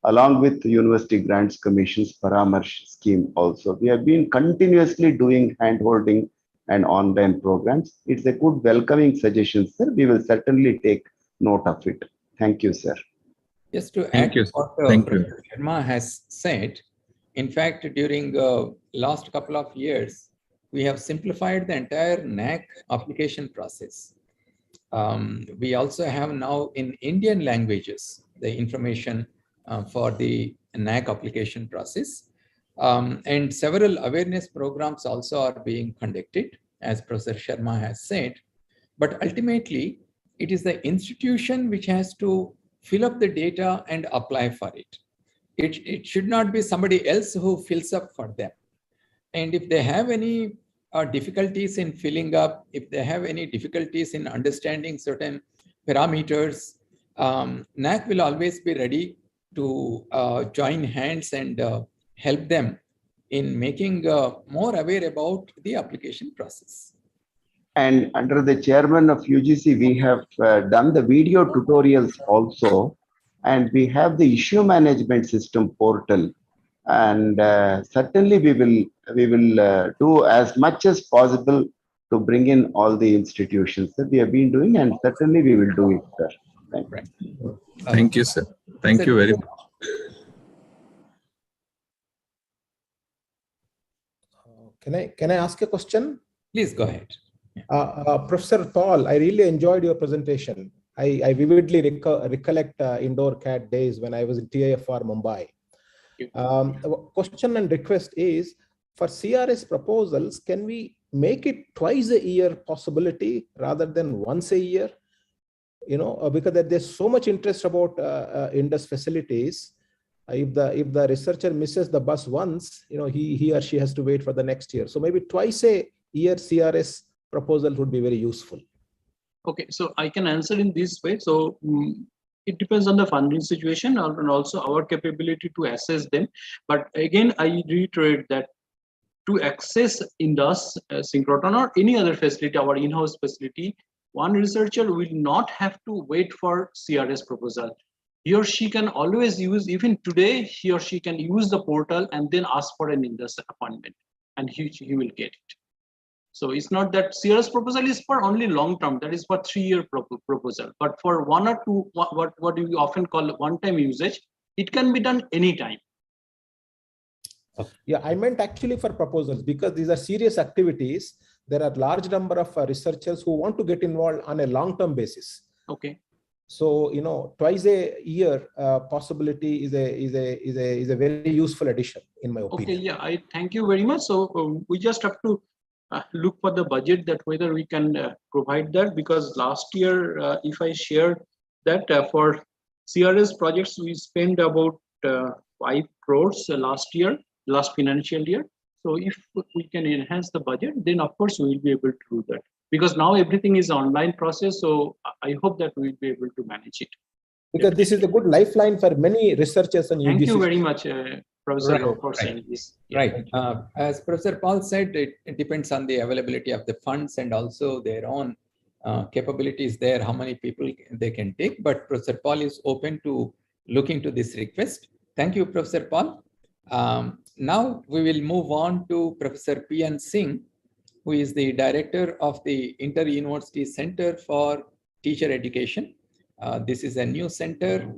along with the University Grants Commission's Paramarsh scheme also. We have been continuously doing hand-holding and online programs. It's a good welcoming suggestion, sir. We will certainly take note of it. Thank you, sir. Just to add to what Professor Sharma has said, in fact, during the last couple of years, we have simplified the entire NAC application process. We also have now in Indian languages, the information for the NAC application process. And several awareness programs also are being conducted, as Professor Sharma has said. But ultimately, it is the institution which has to fill up the data and apply for it. it should not be somebody else who fills up for them. And if they have any difficulties in filling up, if they have any difficulties in understanding certain parameters, NAC will always be ready to join hands and help them in making more aware about the application process. And under the chairman of UGC, we have done the video tutorials also, and we have the issue management system portal. And certainly we will do as much as possible to bring in all the institutions that we have been doing, and certainly we will do it, sir. Thank you. Thank you, sir. Thank you very much. Can I ask a question? Please go ahead. Professor Paul, I really enjoyed your presentation. I vividly recollect indoor CAD days when I was in TIFR Mumbai. Question and request is, for CRS proposals, can we make it twice a year possibility rather than once a year? You know, because there's so much interest about Indus facilities. If the researcher misses the bus once, you know, he or she has to wait for the next year. So maybe twice a year CRS proposal would be very useful. Okay, so I can answer in this way. So it depends on the funding situation and also our capability to assess them. But again, I reiterate that to access Indus, synchrotron or any other facility, our in-house facility, one researcher will not have to wait for CRS proposal. He or she can always use, even today, he or she can use the portal and then ask for an Indus appointment, and he will get it. So it's not that CRS proposal is for only long term, that is for 3-year proposal. But for 1 or 2, what we often call one-time usage, it can be done anytime. Yeah, I meant actually for proposals, because these are serious activities. There are large number of researchers who want to get involved on a long-term basis. Okay. So, you know, twice a year possibility is a very useful addition, in my opinion. Okay, yeah, I thank you very much. So we just have to look for the budget, that whether we can provide that, because last year, if I shared that for CRS projects, we spent about 5 crores last financial year. So if we can enhance the budget, then of course we will be able to do that, because now everything is online process. So I hope that we will be able to manage it. Because this is a good lifeline for many researchers and UGC. Thank you very much, Professor, for saying this. Right. As Professor Paul said, it depends on the availability of the funds and also their own capabilities there, how many people they can take. But Professor Paul is open to look into this request. Thank you, Professor Paul. Now we will move on to Professor Pian Singh, who is the director of the Inter-University Center for Teacher Education. This is a new center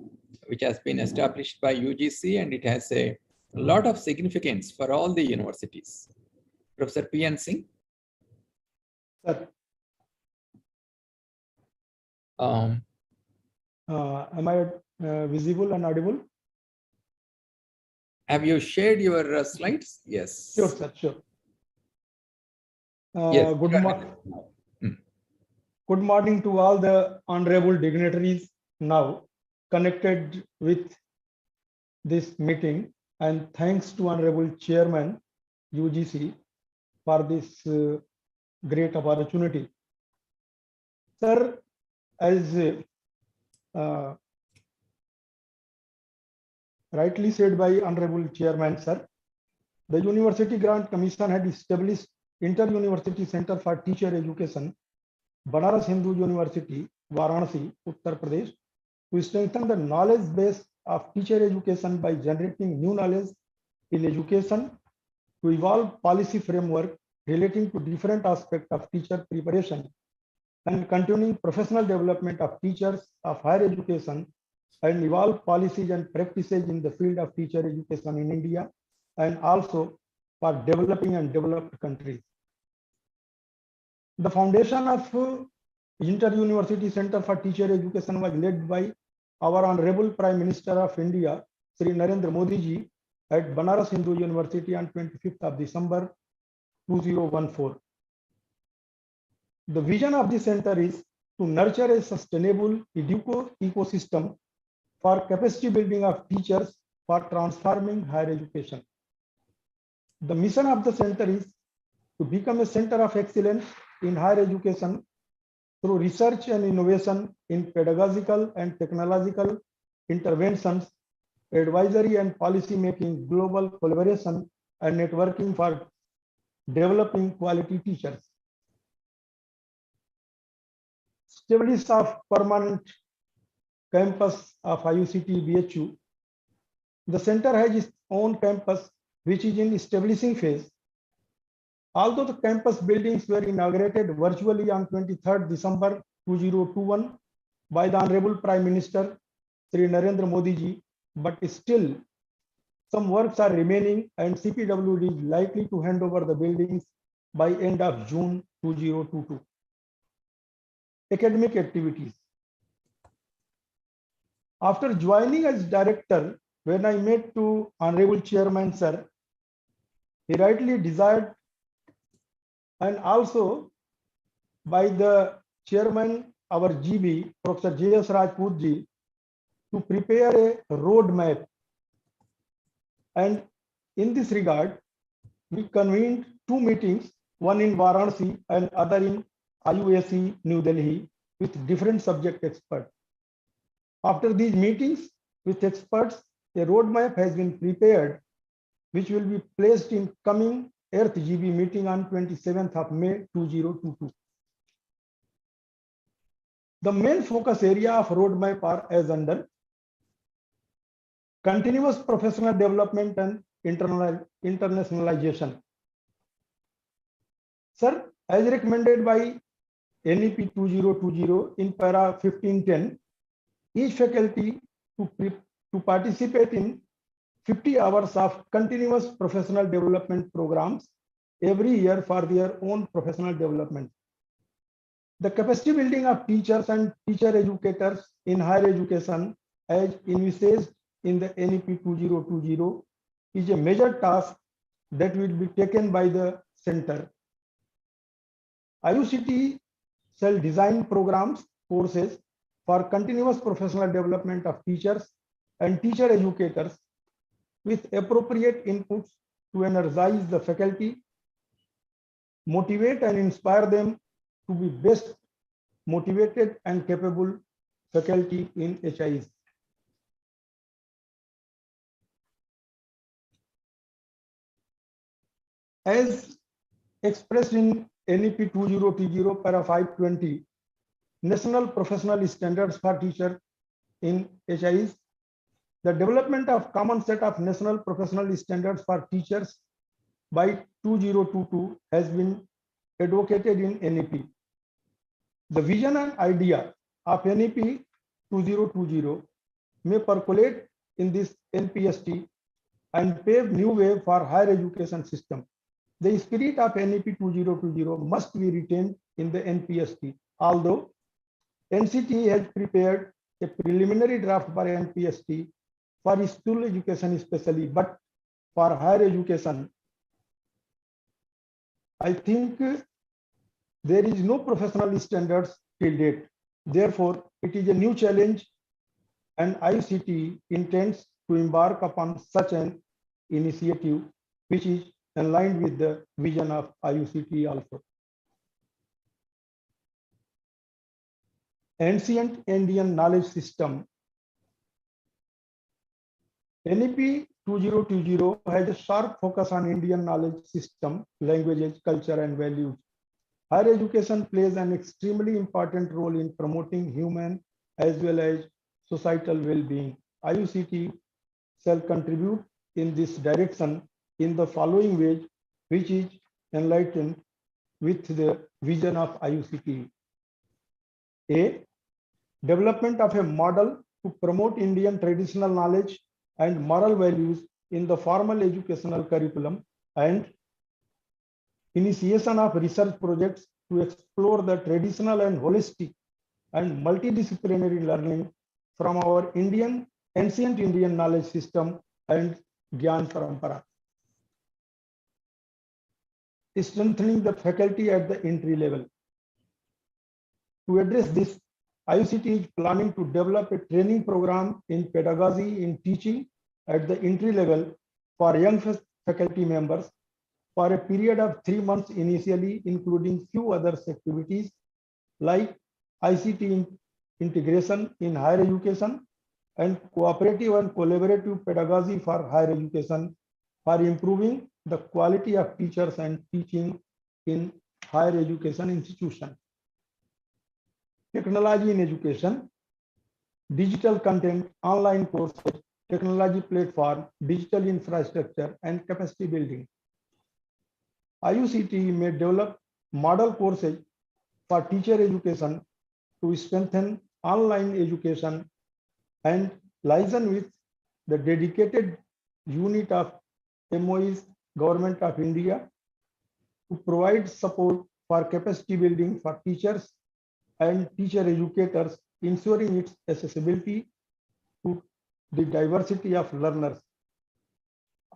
which has been established by UGC, and it has a lot of significance for all the universities. Professor Pian Singh. Sir. Am I visible and audible? Have you shared your slides? Yes. Sure, sir, sure. Yes. Good morning to all the honorable dignitaries now connected with this meeting, and thanks to Honorable Chairman UGC for this great opportunity. Sir, as rightly said by Honorable Chairman, sir, the University Grant Commission had established Inter-University Center for Teacher Education, Banaras Hindu University, Varanasi, Uttar Pradesh, to strengthen the knowledge base of teacher education by generating new knowledge in education, to evolve policy framework relating to different aspects of teacher preparation, and continuing professional development of teachers of higher education, and evolve policies and practices in the field of teacher education in India and also for developing and developed countries. The foundation of Inter-University Center for Teacher Education was led by our Honorable Prime Minister of India, Sri Narendra Modi ji, at Banaras Hindu University on 25th of December 2014. The vision of the center is to nurture a sustainable ecosystem for capacity building of teachers for transforming higher education. The mission of the center is to become a center of excellence in higher education through research and innovation in pedagogical and technological interventions, advisory and policy making, global collaboration, and networking for developing quality teachers. Establishment of permanent campus of IUCT BHU. The center has its own campus, which is in establishing phase. Although the campus buildings were inaugurated virtually on 23rd December 2021 by the Honorable Prime Minister Sri Narendra Modi ji, but still some works are remaining and CPWD is likely to hand over the buildings by end of June 2022. Academic activities. After joining as director, when I met to Honorable Chairman Sir, he rightly desired, and also by the Chairman, our GB, Professor J.S. Rajput ji, to prepare a roadmap. And in this regard, we convened two meetings, one in Varanasi and other in IUC, New Delhi, with different subject experts. After these meetings with experts, a roadmap has been prepared, which will be placed in coming Earth GB meeting on 27th of May 2022. The main focus area of roadmap are as under: continuous professional development and internationalization. Sir, as recommended by NEP 2020 in para 1510, each faculty to participate in 50 hours of continuous professional development programs every year for their own professional development. The capacity building of teachers and teacher educators in higher education, as envisaged in the NEP 2020, is a major task that will be taken by the center. IUCT shall design programs, courses for continuous professional development of teachers and teacher educators with appropriate inputs to energize the faculty, motivate and inspire them to be best motivated and capable faculty in HIs. As expressed in NEP 2020 para 520, National Professional Standards for Teachers in HIs, the development of common set of national professional standards for teachers by 2022 has been advocated in NEP. The vision and idea of NEP 2020 may percolate in this NPST and pave new way for higher education system. The spirit of NEP 2020 must be retained in the NPST, although NCT has prepared a preliminary draft for NPST for school education especially, but for higher education, I think there is no professional standards till date. Therefore, it is a new challenge and IUCT intends to embark upon such an initiative, which is aligned with the vision of IUCT also. Ancient Indian knowledge system. NEP 2020 has a sharp focus on Indian knowledge system, languages, culture, and values. Higher education plays an extremely important role in promoting human as well as societal well-being. IUCT shall contribute in this direction in the following ways, which is enlightened with the vision of IUCT. A, development of a model to promote Indian traditional knowledge and moral values in the formal educational curriculum, and initiation of research projects to explore the traditional and holistic and multidisciplinary learning from our ancient Indian knowledge system and Gyan Parampara. Strengthening the faculty at the entry level. To address this, IUCT is planning to develop a training program in pedagogy, in teaching at the entry level for young faculty members for a period of 3 months initially, including few other activities like ICT integration in higher education and cooperative and collaborative pedagogy for higher education for improving the quality of teachers and teaching in higher education institutions. Technology in education, digital content, online courses, technology platform, digital infrastructure, and capacity building. IUCT may develop model courses for teacher education to strengthen online education and liaison with the dedicated unit of MOE's Government of India to provide support for capacity building for teachers and teacher educators, ensuring its accessibility to the diversity of learners.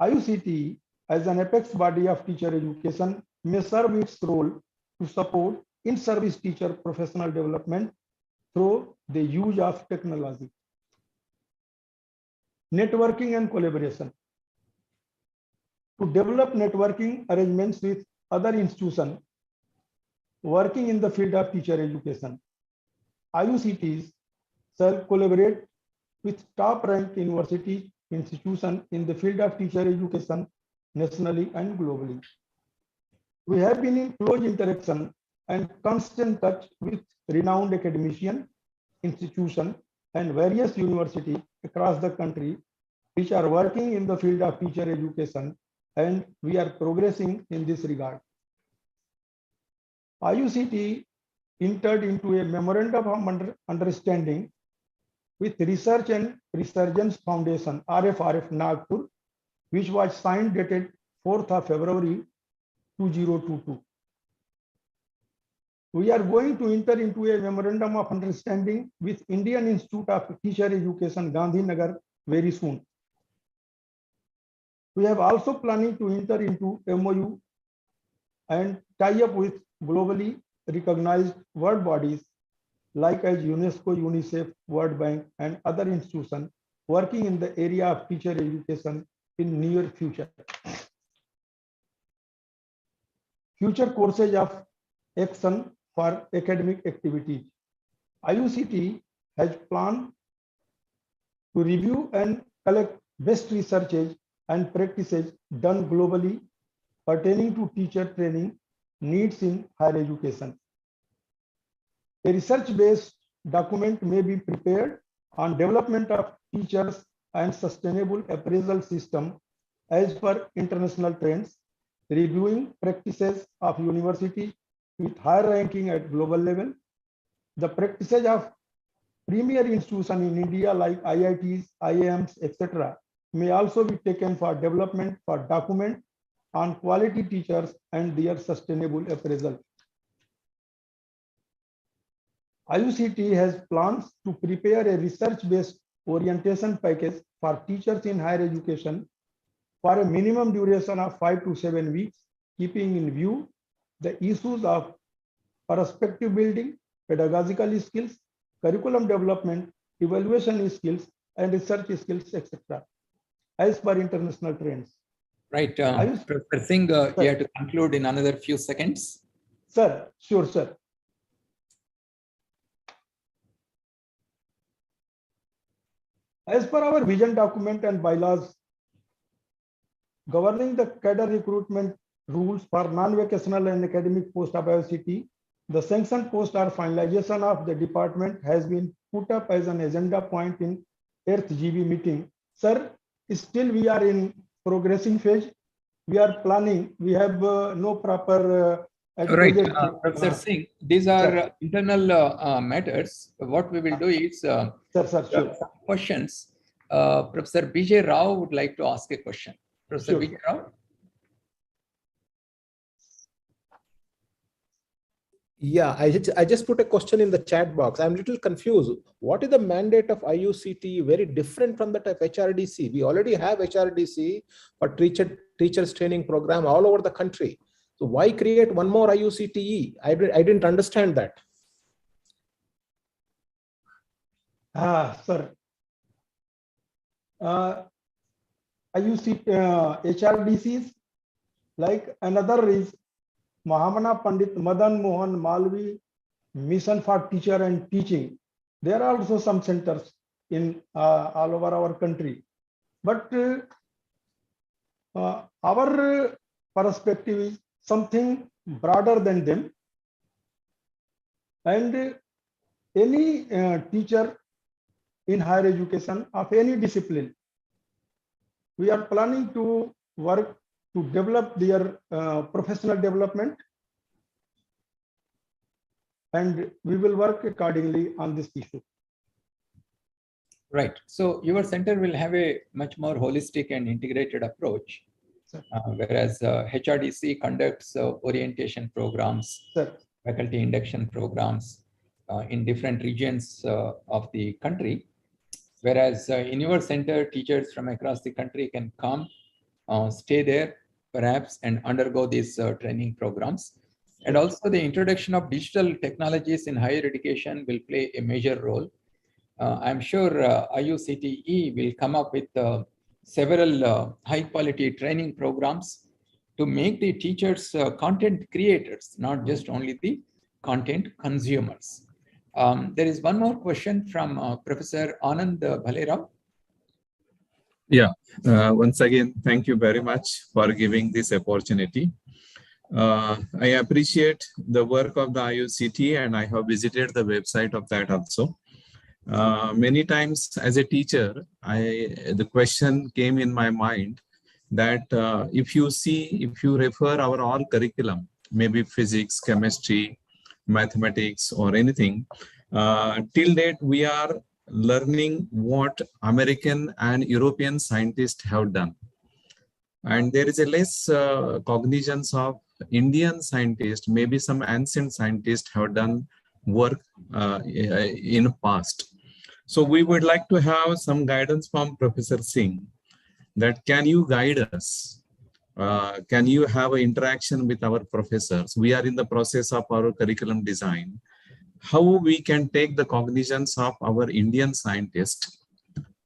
IUCT, as an apex body of teacher education, may serve its role to support in-service teacher professional development through the use of technology. Networking and collaboration. To develop networking arrangements with other institutions working in the field of teacher education, IUCTs shall collaborate with top-ranked university institutions in the field of teacher education nationally and globally. We have been in close interaction and constant touch with renowned academicians, institutions, and various universities across the country which are working in the field of teacher education, and we are progressing in this regard. IUCT entered into a memorandum of understanding with Research and Resurgence Foundation, RFRF Nagpur, which was signed dated 4th of February 2022. We are going to enter into a memorandum of understanding with Indian Institute of Teacher Education, Gandhinagar, very soon. We have also planning to enter into MOU and tie up with globally recognized world bodies like as UNESCO, UNICEF, World Bank, and other institutions working in the area of teacher education in near future. Future courses of action for academic activities. IUCT has planned to review and collect best researches and practices done globally pertaining to teacher training needs in higher education. A research-based document may be prepared on development of teachers and sustainable appraisal system as per international trends, reviewing practices of universities with higher ranking at global level, the practices of premier institutions in India like IITs, IIMs, etc. may also be taken for development for document on quality teachers and their sustainable appraisal. IUCT has plans to prepare a research-based orientation package for teachers in higher education for a minimum duration of 5 to 7 weeks, keeping in view the issues of perspective building, pedagogical skills, curriculum development, evaluation skills, and research skills, etc., as per international trends. Right. Professor Singh, you have to conclude in another few seconds. Sir, sure, sir. As per our vision document and bylaws governing the cadre recruitment rules for non-vocational and academic post of IUCT, the sanctioned post or finalization of the department has been put up as an agenda point in 8th GB meeting. Sir, still we are in progressing phase. We are planning. We have no proper. Right, Professor Singh, these are internal matters. What we will do is sir, sure. Questions. Professor B.J. Rao would like to ask a question. Professor B.J. Rao. Yeah, I just put a question in the chat box. I'm a little confused. What is the mandate of IUCT very different from that of HRDC? We already have HRDC for teachers training program all over the country. So why create one more IUCTE? I didn't understand that. Sir. IUC HRDCs, like another is Mahamana Pandit Madan Mohan Malvi Mission for Teacher and Teaching. There are also some centers in all over our country. But our perspective is something broader than them. And any teacher in higher education of any discipline, we are planning to work to develop their professional development, and we will work accordingly on this issue. Right. So your center will have a much more holistic and integrated approach, whereas HRDC conducts orientation programs, faculty induction programs in different regions of the country, whereas in your center, teachers from across the country can come, stay there, perhaps, and undergo these training programs. And also the introduction of digital technologies in higher education will play a major role. I'm sure IUCTE will come up with several high quality training programs to make the teachers content creators, not just only the content consumers. There is one more question from Professor Anand Bhalerao. Yeah, once again, thank you very much for giving this opportunity. I appreciate the work of the IUCT, and I have visited the website of that also. Many times as a teacher, the question came in my mind that if you refer our all curriculum, maybe physics, chemistry, mathematics, or anything, till date we are learning what American and European scientists have done. And there is a less cognizance of Indian scientists, maybe some ancient scientists have done work in past. So we would like to have some guidance from Professor Singh that can you guide us? Can you have an interaction with our professors? We are in the process of our curriculum design. How we can take the cognizance of our Indian scientists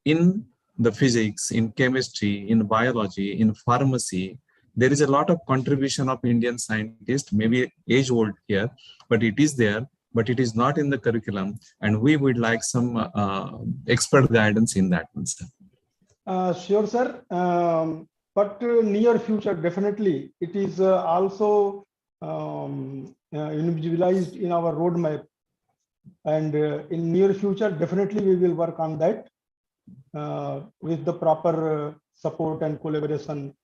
in the physics, in chemistry, in biology, in pharmacy. There is a lot of contribution of Indian scientists, maybe age old here, but it is there, but it is not in the curriculum. And we would like some expert guidance in that one, sir. Sure, sir. But near future, definitely, it is also individualized in our roadmap. And in near future, definitely we will work on that with the proper support and collaboration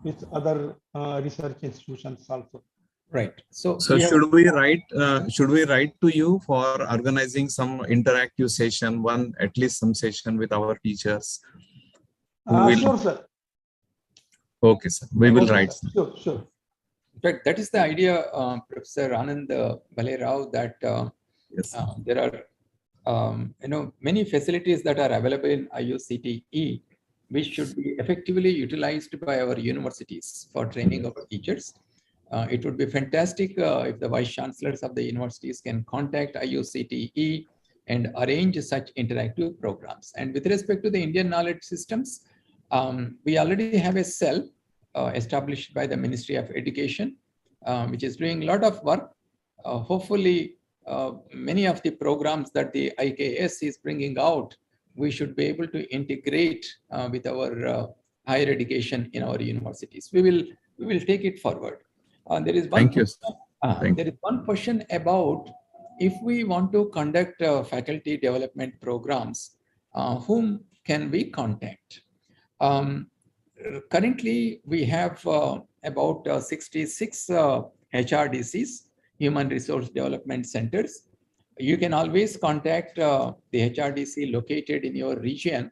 with other research institutions also. Right. So should we write to you for organizing some interactive session, at least some session with our teachers? Sure, sir. Okay, sir. We will write. Sure, sure. In fact, that is the idea, Professor Anand Bhalerao, that yes. There are many facilities that are available in IUCTE, which should be effectively utilized by our universities for training of teachers. It would be fantastic if the vice chancellors of the universities can contact IUCTE and arrange such interactive programs. And with respect to the Indian knowledge systems, we already have a cell established by the Ministry of Education, which is doing a lot of work. Hopefully, many of the programs that the IKS is bringing out, we should be able to integrate with our higher education in our universities. We will take it forward. There is one. Thank you. There is one question about if we want to conduct faculty development programs, whom can we contact? Currently, we have about 66 HRDCs, Human Resource Development Centers. You can always contact the HRDC located in your region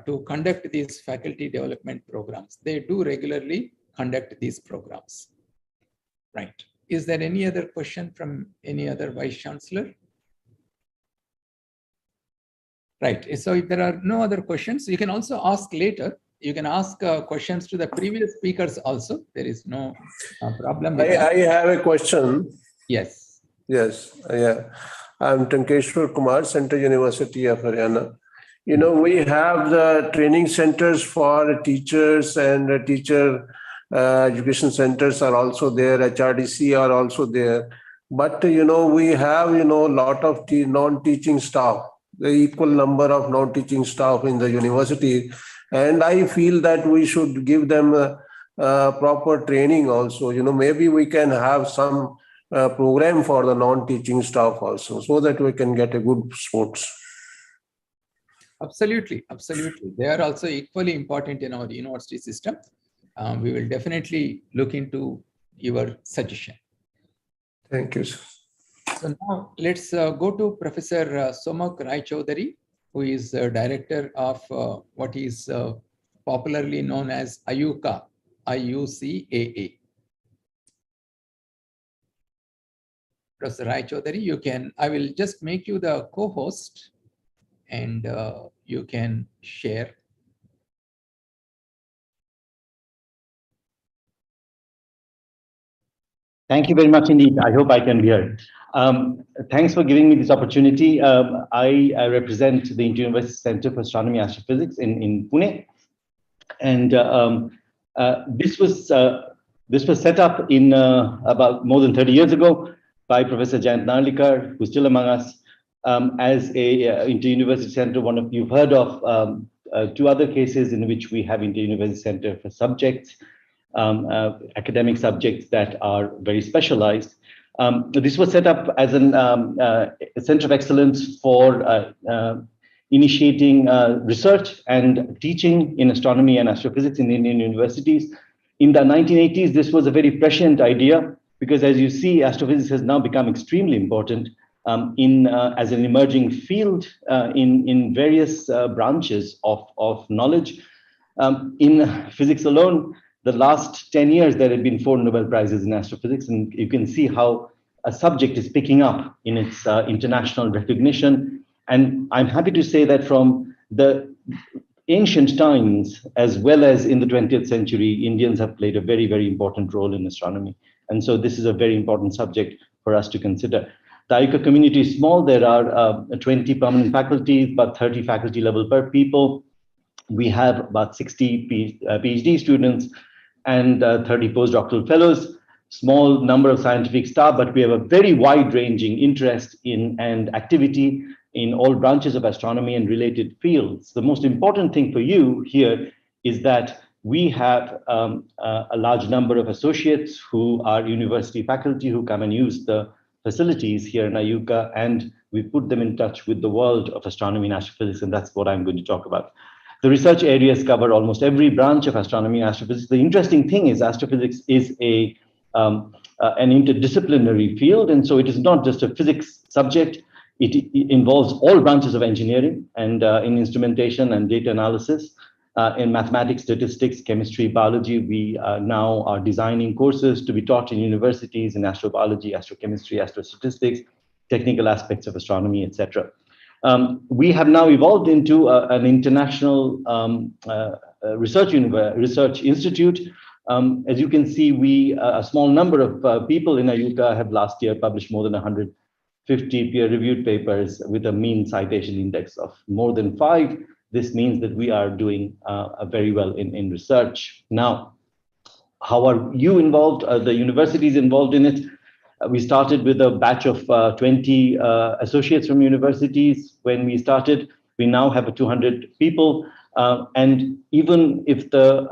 to conduct these faculty development programs. They do regularly conduct these programs. Right. Is there any other question from any other Vice Chancellor? Right. So if there are no other questions, you can also ask later. You can ask questions to the previous speakers also. There is no problem with that. I have a question. Yes. Yes. Yeah. I'm Tankeshwar Kumar, Central University of Haryana. we have the training centers for teachers, and teacher education centers are also there. HRDC are also there. But, we have, a lot of non-teaching staff, the equal number of non-teaching staff in the university. And I feel that we should give them proper training also. Maybe we can have some program for the non-teaching staff also, so that we can get a good sports. Absolutely, absolutely. They are also equally important in our university system. We will definitely look into your suggestion. Thank you, sir. So now let's go to Professor Somak Rai Chaudhary, who is director of what is popularly known as IUCA, IUCAA. Professor Rai Chaudhary, I will just make you the co-host, and you can share. Thank you very much indeed. I hope I can be heard. Thanks for giving me this opportunity. I represent the Inter-University Center for Astronomy and Astrophysics in Pune. And this was set up in about more than 30 years ago by Professor Jayant Narlikar, who's still among us, as a inter-university center. One of you've heard of two other cases in which we have inter-university center for subjects, academic subjects that are very specialized. This was set up as a center of excellence for initiating research and teaching in astronomy and astrophysics in Indian universities. In the 1980s, this was a very prescient idea, because as you see, astrophysics has now become extremely important as an emerging field in various branches of knowledge. In physics alone, the last 10 years, there have been 4 Nobel Prizes in astrophysics, and you can see how a subject is picking up in its international recognition. And I'm happy to say that from the ancient times, as well as in the 20th century, Indians have played a very, very important role in astronomy. And so this is a very important subject for us to consider. The IUCA community is small. There are 20 permanent faculties, about 30 faculty level per people. We have about 60 PhD students and 30 postdoctoral fellows, small number of scientific staff, but we have a very wide-ranging interest in and activity in all branches of astronomy and related fields. The most important thing for you here is that we have a large number of associates who are university faculty who come and use the facilities here in IUCA, and we put them in touch with the world of astronomy and astrophysics, and that's what I'm going to talk about. The research areas cover almost every branch of astronomy and astrophysics. The interesting thing is astrophysics is an interdisciplinary field, and so it is not just a physics subject. It involves all branches of engineering and in instrumentation and data analysis. In mathematics, statistics, chemistry, biology, we now are designing courses to be taught in universities in astrobiology, astrochemistry, astrostatistics, technical aspects of astronomy, etc. We have now evolved into an international research institute. As you can see, a small number of people in IUCA have last year published more than 150 peer-reviewed papers with a mean citation index of more than 5. This means that we are doing very well in research. Now, how are you involved? The university is involved in it. We started with a batch of 20 associates from universities. When we started, we now have 200 people. And even if the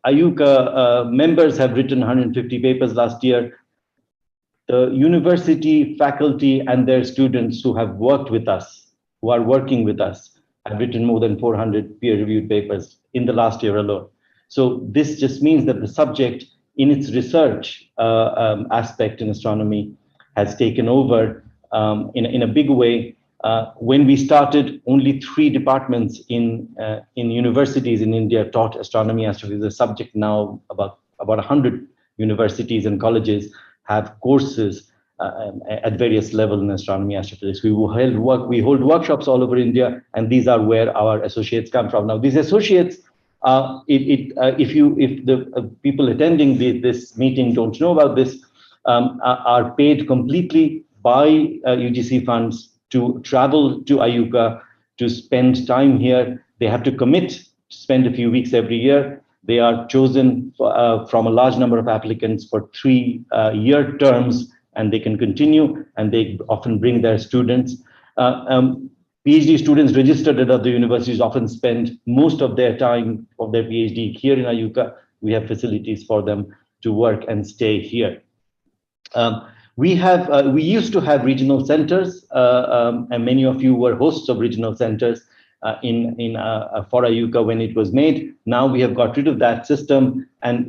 IUCA members have written 150 papers last year, the university faculty and their students who have worked with us, who are working with us, have written more than 400 peer-reviewed papers in the last year alone. So this just means that the subject in its research aspect in astronomy has taken over in a big way. When we started, only 3 departments in universities in India taught astronomy, astrophysics. The subject now about 100 universities and colleges have courses at various levels in astronomy, astrophysics. We hold workshops all over India, and these are where our associates come from. Now, these associates, if the people attending this meeting don't know about this, are paid completely by UGC funds to travel to IUCA to spend time here. They have to commit to spend a few weeks every year. They are chosen from a large number of applicants for 3-year terms, and they can continue, and they often bring their students. PhD students registered at other universities often spend most of their time of their PhD here in IUCA. We have facilities for them to work and stay here. We used to have regional centers, and many of you were hosts of regional centers for IUCA when it was made. Now we have got rid of that system, and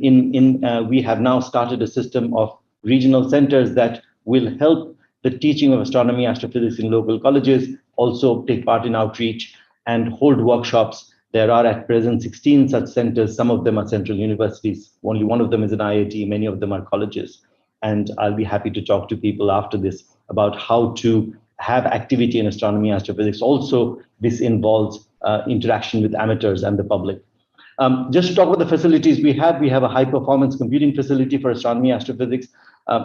we have now started a system of regional centers that will help the teaching of astronomy, astrophysics in local colleges, also take part in outreach and hold workshops. There are at present 16 such centers. Some of them are central universities. Only one of them is an IIT. Many of them are colleges. And I'll be happy to talk to people after this about how to have activity in astronomy, astrophysics. Also, this involves interaction with amateurs and the public. Just to talk about the facilities we have a high performance computing facility for astronomy, astrophysics.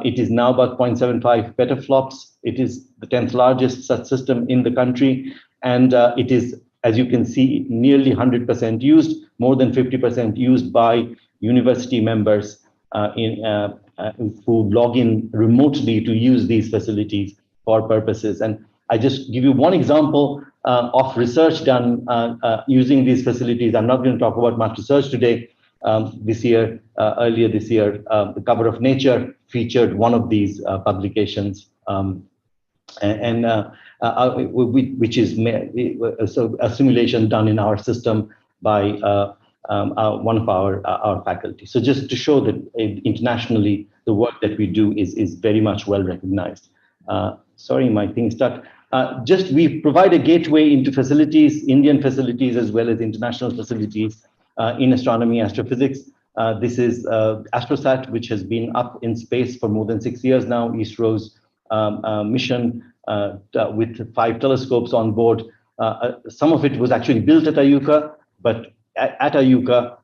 It is now about 0.75 petaflops. It is the 10th largest such system in the country. And it is, as you can see, nearly 100% used, more than 50% used by university members who log in remotely to use these facilities for purposes. And I just give you one example of research done using these facilities. I'm not going to talk about much research today. Earlier this year, the cover of Nature featured one of these publications, which is a simulation done in our system by one of our faculty. So just to show that internationally, the work that we do is very much well recognized. Sorry, my thing stuck. We provide a gateway into facilities, Indian facilities, as well as international facilities in astronomy, astrophysics. This is AstroSat, which has been up in space for more than 6 years now, ISRO's mission with 5 telescopes on board. Some of it was actually built at IUCA, but at IUCA,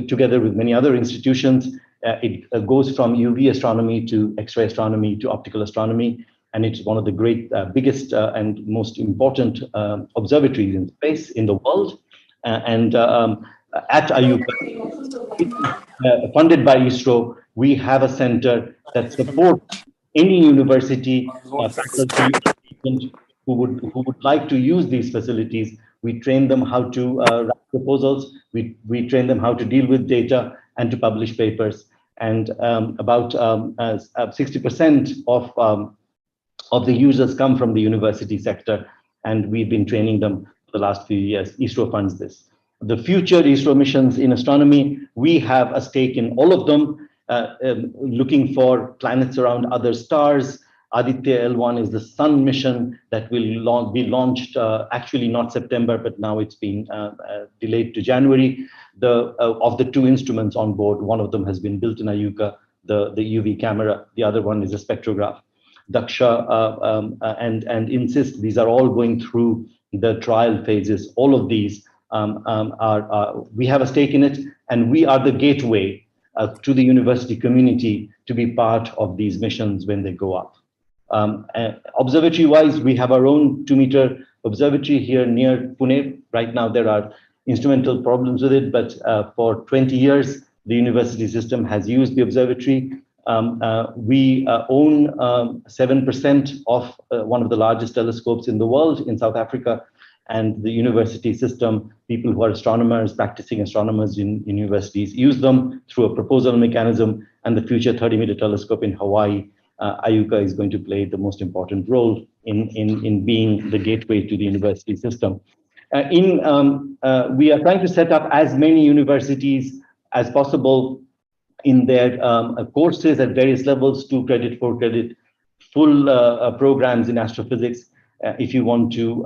together with many other institutions, it goes from UV astronomy to X-ray astronomy to optical astronomy. And it's one of the biggest and most important observatories in space in the world. At IUCA, funded by ISRO, we have a center that supports any university faculty who would like to use these facilities. We train them how to write proposals. We train them how to deal with data and to publish papers. And about 60% of the users come from the university sector, and we've been training them for the last few years. ISRO funds this. The future ISRO missions in astronomy, we have a stake in all of them, looking for planets around other stars. Aditya L1 is the Sun mission that will be launched, actually not September, but now it's been delayed to January. Of the 2 instruments on board, one of them has been built in IUCA, the UV camera, the other one is a spectrograph. Daksha and INSIST, these are all going through the trial phases. All of these we have a stake in it, and we are the gateway to the university community to be part of these missions when they go up. Observatory-wise, we have our own 2-meter observatory here near Pune. Right now, there are instrumental problems with it, but for 20 years, the university system has used the observatory. We own 7% of one of the largest telescopes in the world in South Africa, and the university system, people who are astronomers, practicing astronomers in universities, use them through a proposal mechanism, and the future 30-meter telescope in Hawaii, IUCA is going to play the most important role in being the gateway to the university system. We are trying to set up as many universities as possible in their courses at various levels, 2 credit, 4 credit, full programs in astrophysics. If you want to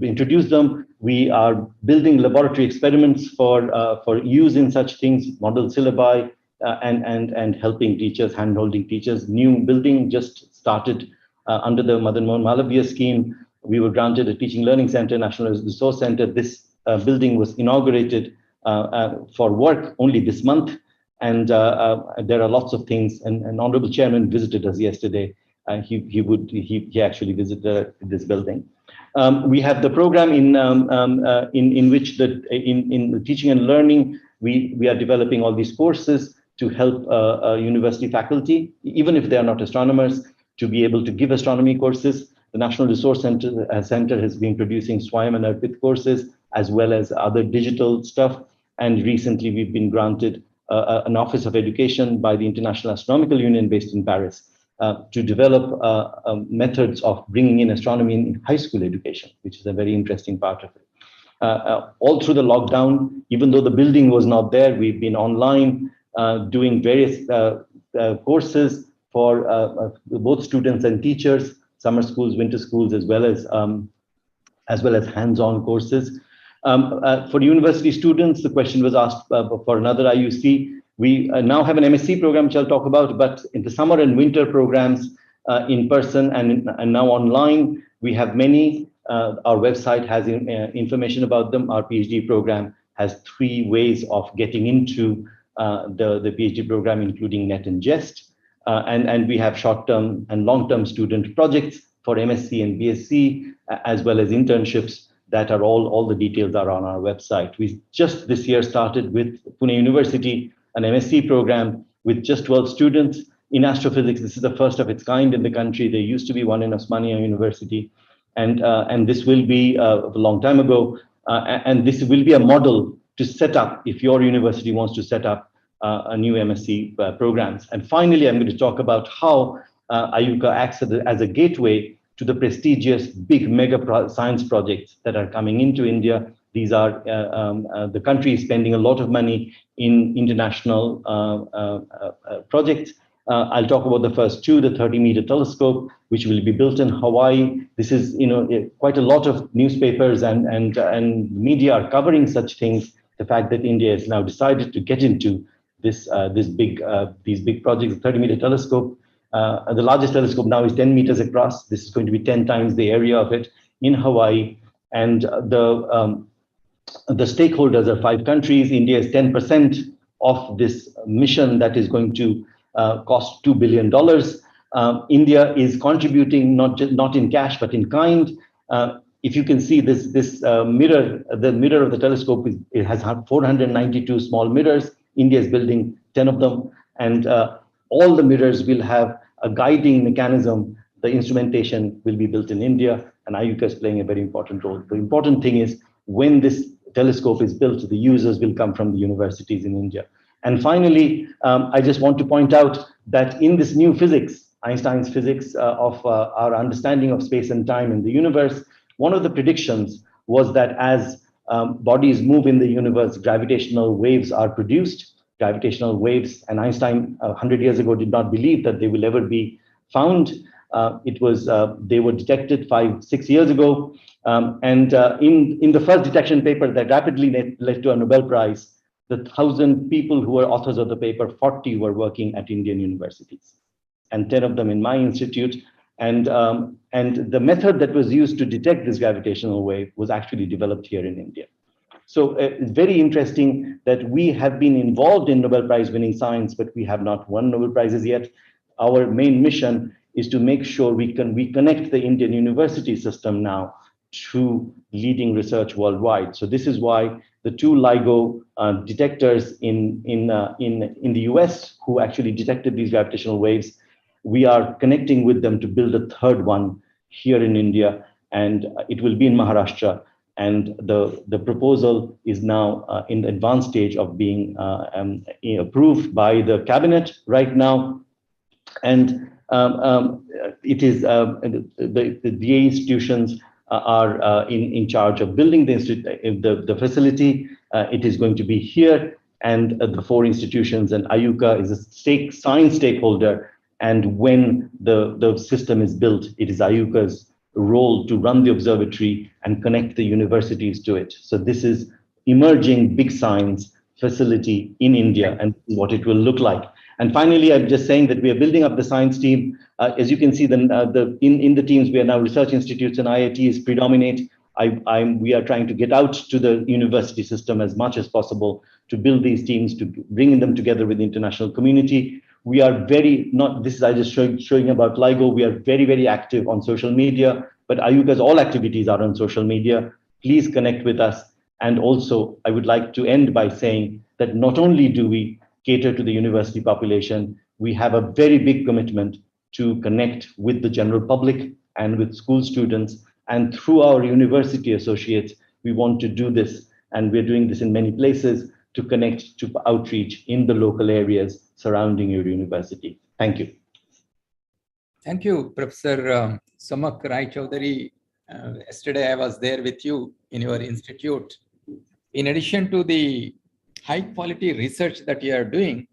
introduce them, we are building laboratory experiments for use in such things, model syllabi, and helping teachers, hand-holding teachers. New building just started under the Madan Mohan Malviya scheme. We were granted a teaching learning center, National Resource Center. This building was inaugurated for work only this month. And there are lots of things, and Honorable Chairman visited us yesterday he actually visited this building. We have the program in which in the teaching and learning, we are developing all these courses to help university faculty, even if they are not astronomers, to be able to give astronomy courses. The National Resource Center has been producing SWAYAM and ARPIT courses, as well as other digital stuff. And recently, we've been granted an Office of Education by the International Astronomical Union based in Paris to develop methods of bringing in astronomy in high school education, which is a very interesting part of it. All through the lockdown, even though the building was not there, we've been online doing various courses for both students and teachers, summer schools, winter schools, as well as hands-on courses. For university students, the question was asked for another IUC. We now have an MSc program, which I'll talk about, but in the summer and winter programs in person and now online, we have many. Our website has information about them. Our PhD program has 3 ways of getting into the PhD program, including NET and JEST. And we have short-term and long-term student projects for MSc and BSc, as well as internships that are all the details are on our website. We just this year started with Pune University, an MSc program with just 12 students in astrophysics. This is the first of its kind in the country. There used to be one in Osmania University, and this will be a long time ago. And this will be a model to set up if your university wants to set up a new MSc programs. And finally, I'm going to talk about how IUCA acts as a gateway to the prestigious big mega science projects that are coming into India. These are, the country is spending a lot of money in international projects. I'll talk about the first 2, the 30-meter telescope, which will be built in Hawaii. This is, quite a lot of newspapers and media are covering such things. The fact that India has now decided to get into these big projects, the 30-meter telescope. The largest telescope now is 10 meters across. This is going to be 10 times the area of it in Hawaii. And the stakeholders are 5 countries. India is 10% of this mission that is going to cost $2 billion. India is contributing not in cash, but in kind. If you can see this mirror, the mirror of the telescope, it has 492 small mirrors. India is building 10 of them. And all the mirrors will have a guiding mechanism. The instrumentation will be built in India, and IUCA is playing a very important role. The important thing is when this telescope is built, the users will come from the universities in India. And finally, I just want to point out that in this new physics, Einstein's physics of our understanding of space and time in the universe, one of the predictions was that as bodies move in the universe, gravitational waves are produced. Gravitational waves, and Einstein 100 years ago did not believe that they will ever be found. They were detected 5-6 years ago, and in the first detection paper that rapidly led to a Nobel Prize, the 1,000 people who were authors of the paper, 40 were working at Indian universities, and 10 of them in my institute. And the method that was used to detect this gravitational wave was actually developed here in India. So it's very interesting that we have been involved in Nobel Prize winning science, but we have not won Nobel Prizes yet. Our main mission is to make sure we connect the Indian university system now to leading research worldwide. So this is why the 2 LIGO detectors in the US who actually detected these gravitational waves, we are connecting with them to build a 3rd one here in India, and it will be in Maharashtra. And the proposal is now in the advanced stage of being approved by the cabinet right now. And it is the DA institutions are in charge of building the facility. It is going to be here, and the 4 institutions, and IUCA is a science stakeholder. And when the system is built, it is IUCA's role to run the observatory and connect the universities to it. So this is emerging big science facility in India, and what it will look like. And finally, I'm just saying that we are building up the science team. As you can see, in the teams, we are now research institutes and IITs predominate. We are trying to get out to the university system as much as possible to build these teams, to bring them together with the international community. We are very, not, this is I just showing about LIGO, we are very, very active on social media, but IUCA's all activities are on social media. Please connect with us. And also, I would like to end by saying that not only do we cater to the university population, we have a very big commitment to connect with the general public and with school students. And through our university associates, we want to do this, and we're doing this in many places, to connect to outreach in the local areas surrounding your university. Thank you. Thank you, Professor Samak Rai Chaudhary. Yesterday I was there with you in your institute. In addition to the high quality research that you are doing,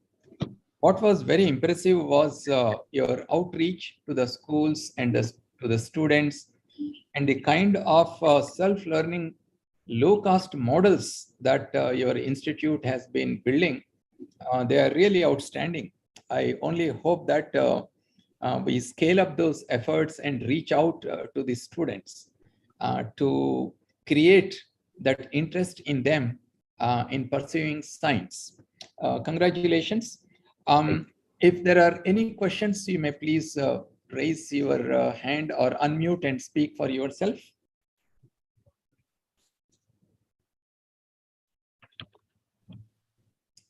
what was very impressive was your outreach to the schools and to the students, and the kind of self-learning low-cost models that your institute has been building. They are really outstanding. I only hope that we scale up those efforts and reach out to the students to create that interest in them in pursuing science. Congratulations. If there are any questions, you may please raise your hand or unmute and speak for yourself.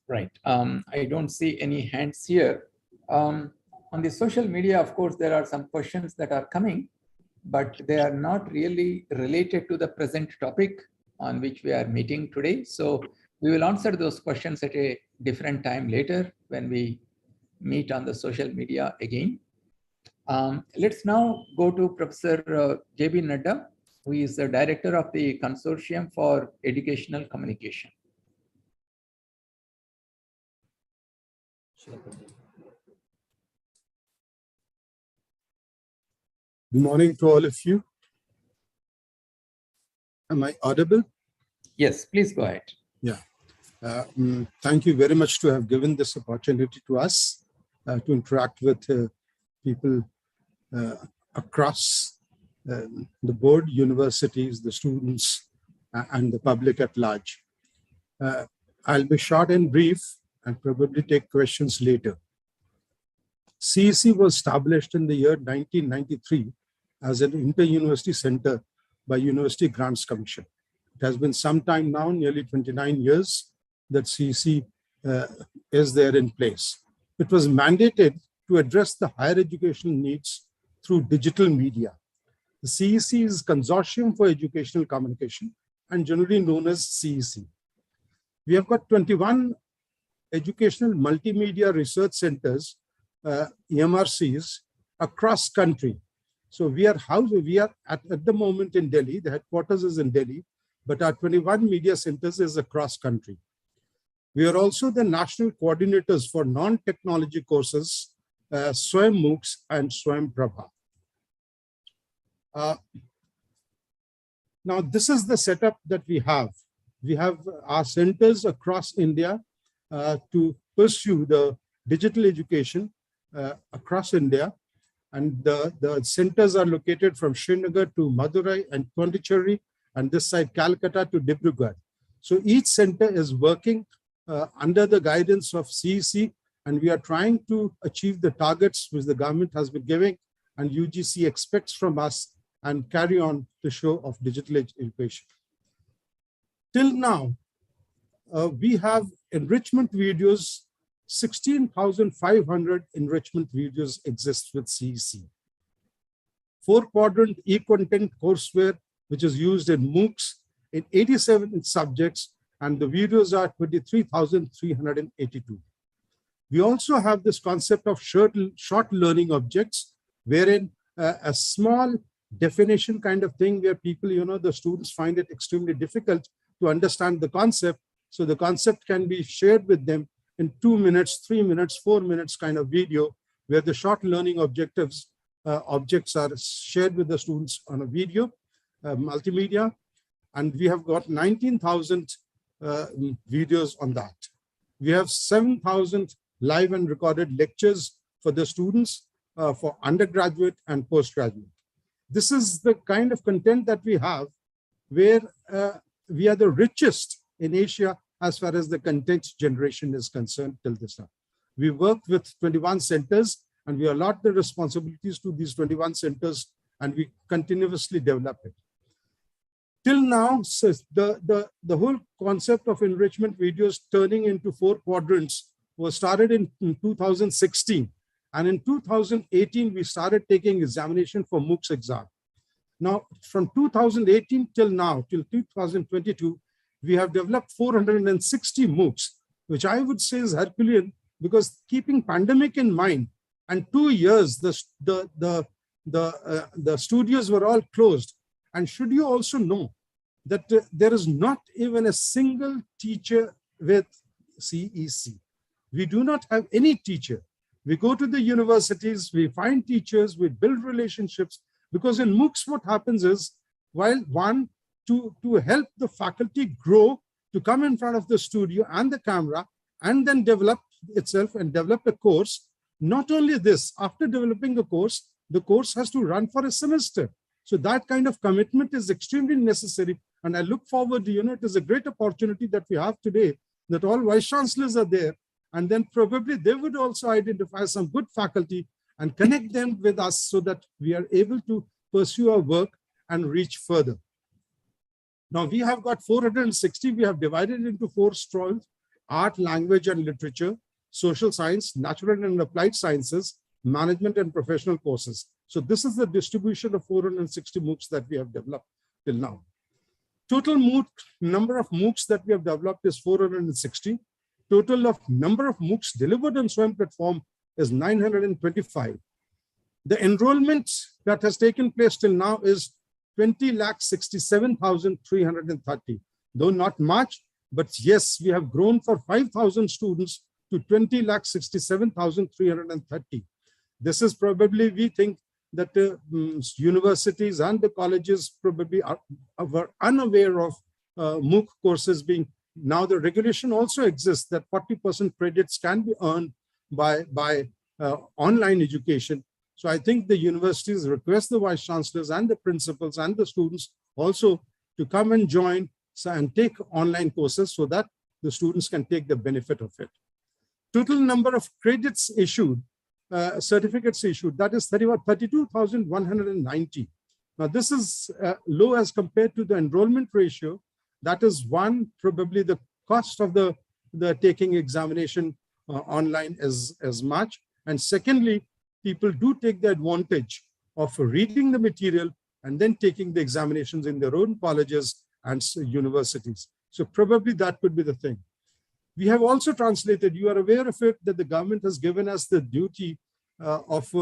Right. I don't see any hands here. On the social media, of course, there are some questions that are coming, but they are not really related to the present topic on which we are meeting today. So we will answer those questions at a different time later when we meet on the social media again. Let's now go to Professor J.B. Nadda, who is the director of the Consortium for Educational Communication. Good morning to all of you. Am I audible? Yes, please go ahead. Yeah. Thank you very much to have given this opportunity to us to interact with people across the board, universities, the students, and the public at large. I'll be short and brief and probably take questions later. CEC was established in the year 1993 as an inter-university center by University Grants Commission. It has been some time now, nearly 29 years, that CEC is there in place. It was mandated to address the higher educational needs through digital media. The CEC is Consortium for Educational Communication and generally known as CEC. We have got 21 educational multimedia research centers, EMRCs, across country. So we are at the moment in Delhi, the headquarters is in Delhi, but our 21 media centers is across country. We are also the national coordinators for non-technology courses, Swayam MOOCs and Swayam Prabha. Now, this is the setup that we have. We have our centers across India to pursue the digital education across India. And the centers are located from Srinagar to Madurai and Pondicherry, and this side Calcutta to Dibrugarh. So each center is working under the guidance of CEC, and we are trying to achieve the targets which the government has been giving and UGC expects from us and carry on the show of digital education. Till now, we have enrichment videos, 16,500 enrichment videos exist with CEC. 4-quadrant e-content courseware, which is used in MOOCs in 87 subjects, and the videos are 23,382. We also have this concept of short learning objects, wherein a small definition kind of thing where people, the students find it extremely difficult to understand the concept. So the concept can be shared with them in 2 minutes, 3 minutes, 4 minutes kind of video, where the short learning objects are shared with the students on a video, multimedia. And we have got 19,000 videos on that. We have 7,000 live and recorded lectures for the students for undergraduate and postgraduate. This is the kind of content that we have, where we are the richest in Asia as far as the content generation is concerned till this time. We work with 21 centers and we allot the responsibilities to these 21 centers and we continuously develop it. Till now, the whole concept of enrichment videos turning into 4 quadrants was started in 2016. And in 2018, we started taking examination for MOOCs exam. Now, from 2018 till now, till 2022, we have developed 460 MOOCs, which I would say is Herculean, because keeping pandemic in mind, and 2 years, the studios were all closed. And should you also know that there is not even a single teacher with CEC. We do not have any teacher. We go to the universities, we find teachers, we build relationships, because in MOOCs, what happens is, while to help the faculty grow, to come in front of the studio and the camera, and then develop itself and develop a course. Not only this, after developing the course has to run for a semester. So that kind of commitment is extremely necessary. And I look forward to, it is a great opportunity that we have today, that all vice chancellors are there. And then probably they would also identify some good faculty and connect them with us so that we are able to pursue our work and reach further. Now we have got 460, we have divided into 4 streams: art, language and literature, social science, natural and applied sciences, management and professional courses. So this is the distribution of 460 MOOCs that we have developed till now. Total number of MOOCs that we have developed is 460. Total of number of MOOCs delivered on SWAYAM platform is 925. The enrollment that has taken place till now is 20,67,330. Though not much, but yes, we have grown for 5,000 students to 20,67,330. This is probably, we think that universities and the colleges probably were unaware of MOOC courses being. Now the regulation also exists that 40% credits can be earned by online education. So I think the universities request the vice chancellors and the principals and the students also to come and join and take online courses so that the students can take the benefit of it. Total number of credits issued, certificates issued, that is 32,190. Now this is low as compared to the enrollment ratio. That is one, probably the cost of the taking examination online is as much. And secondly, people do take the advantage of reading the material and then taking the examinations in their own colleges and universities. So probably that could be the thing. We have also translated, you are aware of it, that the government has given us the duty of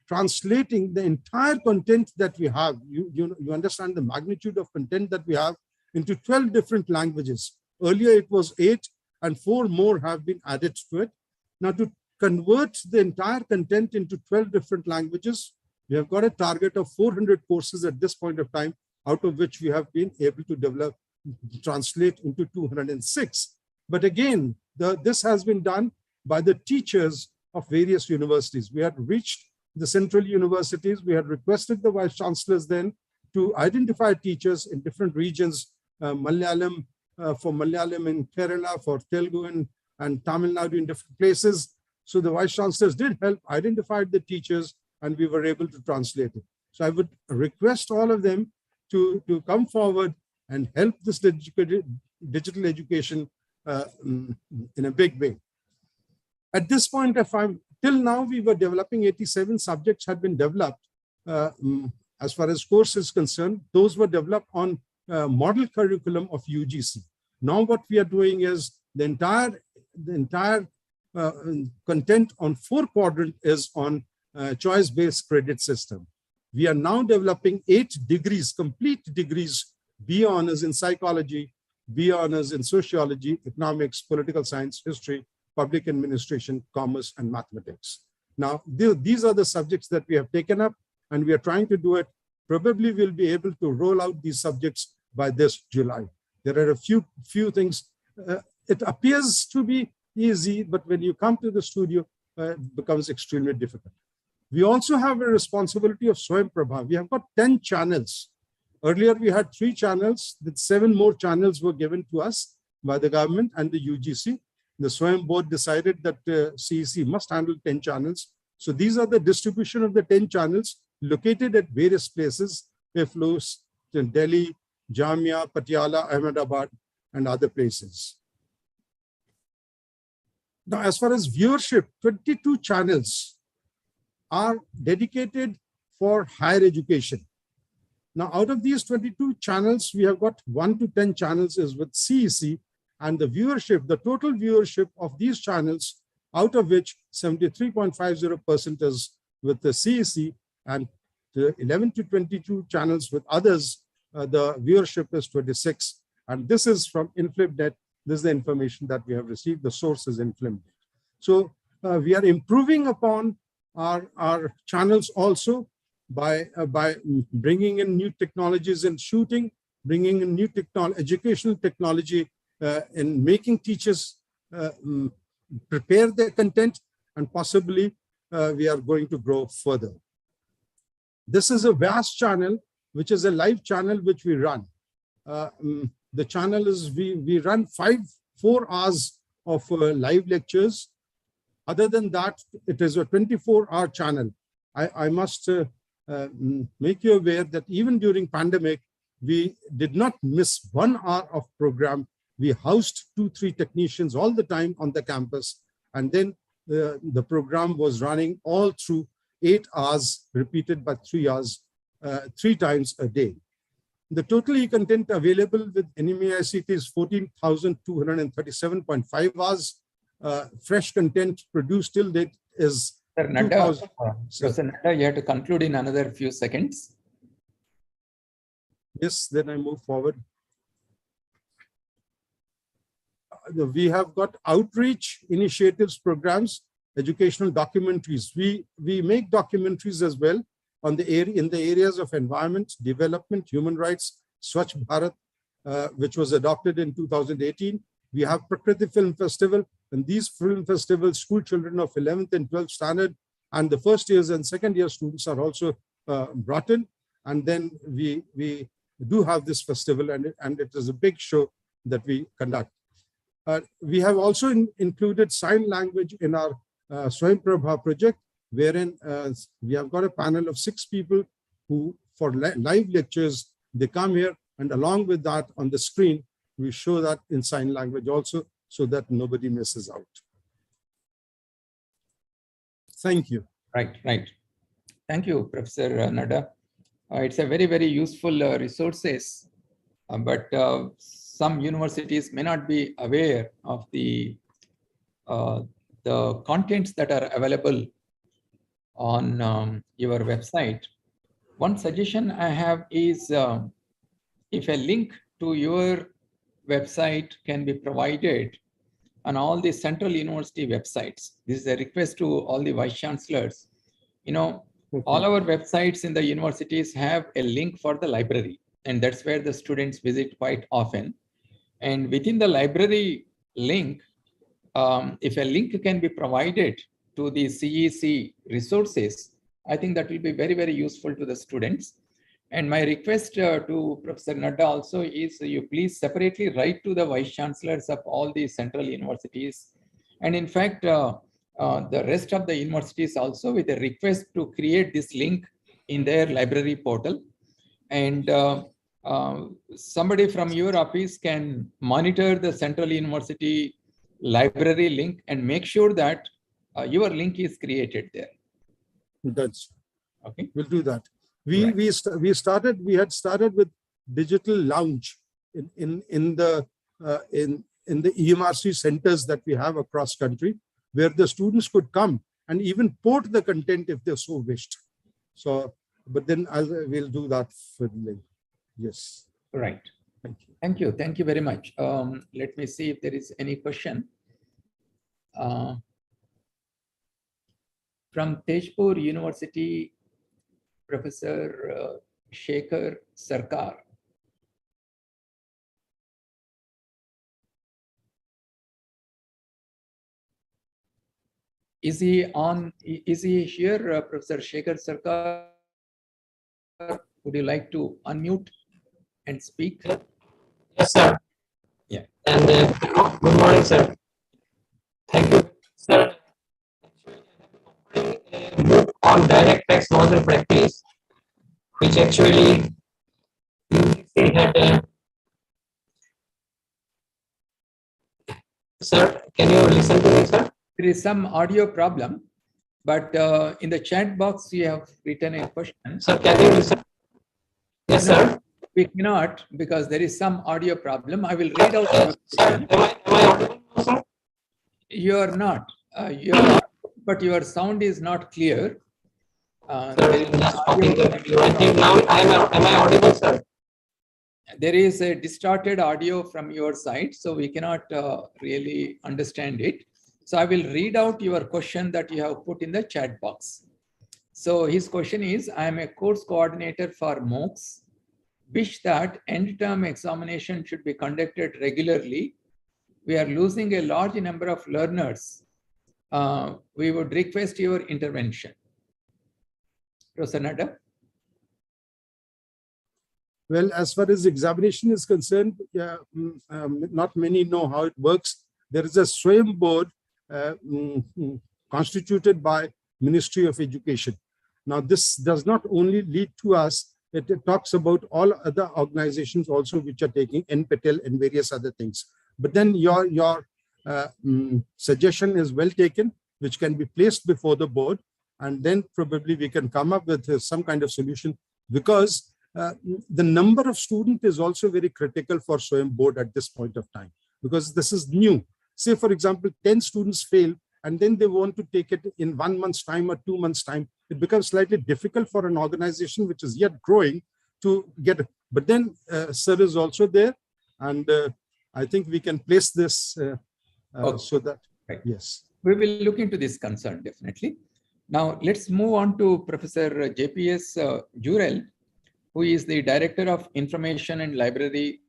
translating the entire content that we have. You understand the magnitude of content that we have into 12 different languages. Earlier it was 8 and 4 more have been added to it. Now to convert the entire content into 12 different languages, we have got a target of 400 courses at this point of time, out of which we have been able to translate into 206. But again, this has been done by the teachers of various universities. We had reached the central universities. We had requested the vice chancellors then to identify teachers in different regions, Malayalam, for Malayalam in Kerala, for Telugu and Tamil Nadu in different places. So the vice chancellors did help, identified the teachers, and we were able to translate it. So I would request all of them to come forward and help this digital education in a big way. At this point of time, till now we were developing 87 subjects had been developed. As far as course is concerned, those were developed on model curriculum of UGC. Now what we are doing is the entire content on 4 quadrant is on choice-based credit system. We are now developing 8 degrees, complete degrees, B honors in psychology, B honors in sociology, economics, political science, history, public administration, commerce, and mathematics. Now, these are the subjects that we have taken up, and we are trying to do it. Probably we'll be able to roll out these subjects by this July. There are a few things. It appears to be easy, but when you come to the studio, it becomes extremely difficult. We also have a responsibility of Swayam Prabha. We have got 10 channels. Earlier, we had 3 channels. That 7 more channels were given to us by the government and the UGC. the SWAYAM board decided that CEC must handle 10 channels. So these are the distribution of the 10 channels located at various places, Iflus, Delhi, Jamia, Patiala, Ahmedabad, and other places. Now, as far as viewership, 22 channels are dedicated for higher education. Now, out of these 22 channels, we have got 1 to 10 channels is with CEC, and the viewership, the total viewership of these channels, out of which 73.50% is with the CEC, and the 11 to 22 channels with others, the viewership is 26. And this is from InflimNet. This is the information that we have received. The source is InflimNet. So we are improving upon our channels also by bringing in new technologies in shooting, bringing in new educational technology in making teachers prepare their content, and possibly we are going to grow further. This is a vast channel, which is a live channel which we run. The channel is, we run 4 hours of live lectures. Other than that, it is a 24-hour channel. I must make you aware that even during pandemic, we did not miss 1 hour of program. We housed 2-3 technicians all the time on the campus. And then the program was running all through 8 hours, repeated by 3 hours, 3 times a day. The total e-content available with NMEICT is 14,237.5 hours. Fresh content produced till date is Sir Nadda, Professor Nadda, you have to conclude in another few seconds. Yes, then I move forward. We have got outreach initiatives, programs, educational documentaries. We make documentaries as well on the in the areas of environment, development, human rights, Swachh Bharat, which was adopted in 2018. We have Prakriti Film Festival, and these film festivals, school children of 11th and 12th standard, and the first years and second year students are also brought in. And then we do have this festival, and it is a big show that we conduct. We have also included sign language in our Swayam Prabha project, wherein we have got a panel of 6 people who, for live lectures, they come here, and along with that on the screen, we show that in sign language also, so that nobody misses out. Thank you. Right. Thank you, Professor Nadda. It's a very, very useful resources, but some universities may not be aware of the contents that are available on your website. One suggestion I have is if a link to your website can be provided on all the central university websites. This is a request to all the vice chancellors. You know, all our websites in the universities have a link for the library, and that's where the students visit quite often. And within the library link, if a link can be provided to the CEC resources, I think that will be very, very useful to the students. And my request to Professor Nadda also is you please separately write to the vice chancellors of all the central universities. And in fact, the rest of the universities also, with a request to create this link in their library portal. And somebody from your office can monitor the central university library link and make sure that your link is created there. That's okay. We'll do that. We had started with digital lounge in the EMRC centers that we have across country, where the students could come and even port the content if they so wished. So, but then we'll do that for the link. Yes. Right. Thank you. Thank you very much. Let me see if there is any question. From Tejpur University, Professor Shekhar Sarkar. Is he on? Is he here, Professor Shekhar Sarkar? Would you like to unmute and speak? Yes, sir. Yeah. And good morning, sir. Thank you, sir. A book on direct text model practice, which actually UGC had. Sir, can you listen to me, sir? There is some audio problem, but in the chat box you have written a question. Sir, can you listen? Yes, sir. We cannot because there is some audio problem. I will read out your question. Am I audible now, sir? You are not. You are, but your sound is not clear. Sir, I think now am I audible, sir? There is a distorted audio from your side, so we cannot really understand it. So I will read out your question that you have put in the chat box. So his question is, I am a course coordinator for MOOCs. Wish that end term examination should be conducted regularly. We are losing a large number of learners. We would request your intervention. Professor Nadda. Well, as far as examination is concerned, not many know how it works. There is a SWAYAM board constituted by Ministry of Education. Now, this does not only lead to us, it talks about all other organizations also which are taking NPTEL and various other things. But then your suggestion is well taken, which can be placed before the board, and then probably we can come up with some kind of solution, because the number of students is also very critical for SWAYAM board at this point of time, because this is new. Say, for example, 10 students fail, and then they want to take it in 1 month's time or 2 months' time. It becomes slightly difficult for an organization which is yet growing to get it. But then sir is also there, and I think we can place this so that, right. Yes. We will look into this concern, definitely. Now, let's move on to Professor JPS Jurel, who is the Director of Information and Library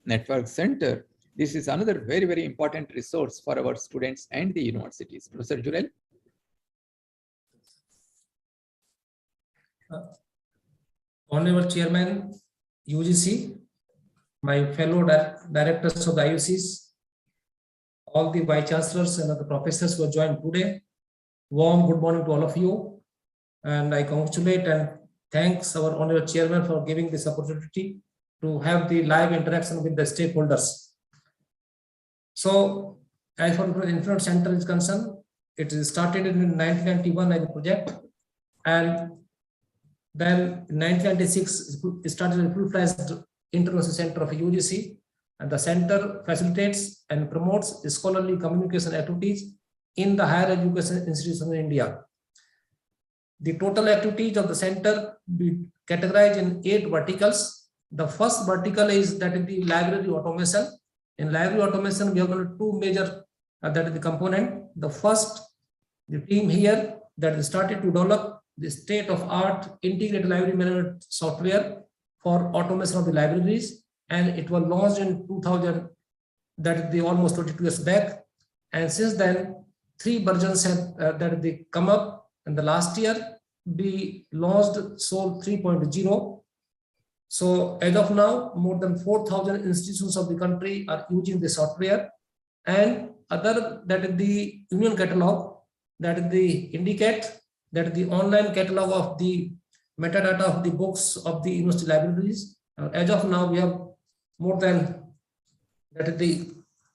Network Center. This is another very, very important resource for our students and the universities. Professor Jurel. Honorable Chairman, UGC, my fellow directors of the IUCs, all the vice chancellors and the professors who have joined today, warm good morning to all of you. And I congratulate and thanks our honorable chairman for giving this opportunity to have the live interaction with the stakeholders. So, as far as the Information Center is concerned, it started in 1991 as a project, and then in 1996 it started a full-fledged international center of UGC, and the center facilitates and promotes scholarly communication activities in the higher education institutions in India. The total activities of the center be categorized in 8 verticals. The first vertical is that is the library automation. In library automation, we have got 2 major that is the component. The first, the team here that started to develop the state-of-art integrated library management software for automation of the libraries, and it was launched in 2000, that is the almost 22 years back. And since then, 3 versions have that they come up. And the last year we launched SOL 3.0. So as of now, more than 4,000 institutions of the country are using the software, and other that is the Union Catalog, that is the Egct, that is the online catalog of the metadata of the books of the university libraries. As of now, we have more than that is the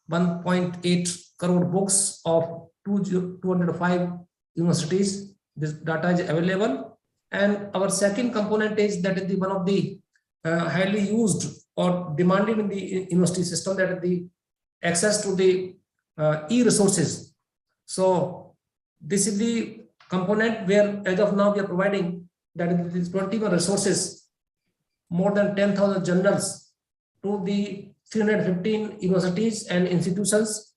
1.8 crore books of 205 universities. This data is available, and our second component is that is the one of the highly used or demanded in the university system, that is the access to the e-resources. So this is the component where as of now we are providing that is 21 resources, more than 10,000 journals to the 315 universities and institutions.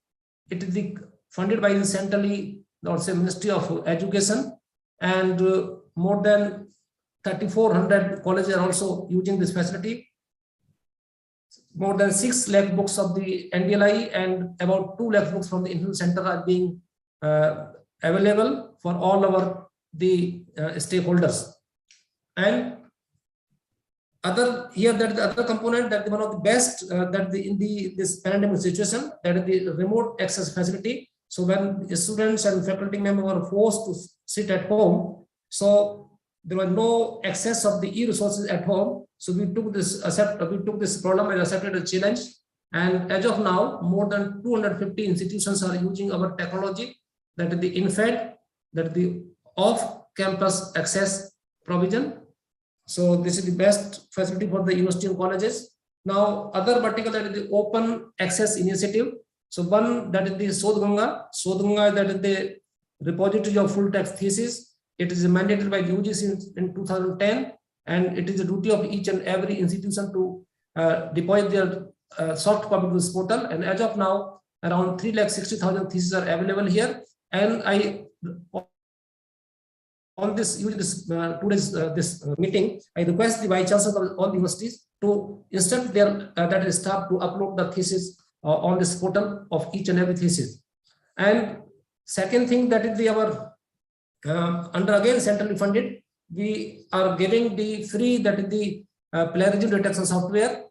It is the funded by the centrally, or say Ministry of Education, and more than 3,400 colleges are also using this facility. More than 6 lakh books of the NDLI and about 2 lakh books from the Information Center are being available for all our the stakeholders. And other here, that the other component, that one of the best that this pandemic situation, that is the remote access facility. So when the students and faculty members were forced to sit at home, so there was no access of the e-resources at home. So we took this problem and accepted a challenge. And as of now, more than 250 institutions are using our technology, that is the InFed, that is the off-campus access provision. So this is the best facility for the university and colleges. Now, other vertical, that is the open access initiative. So one, that is the Sodhganga. Sodhganga, that is the repository of full text thesis. It is mandated by UGC in 2010, and it is the duty of each and every institution to deposit their soft copy to this portal. And as of now, around 360,000 theses are available here. And on this, using this today's this meeting, I request the vice chancellor of all the universities to instruct their that is staff to upload the thesis on this portal of each and every thesis. And second thing, that is our under again centrally funded, we are giving the free, that is the plagiarism detection software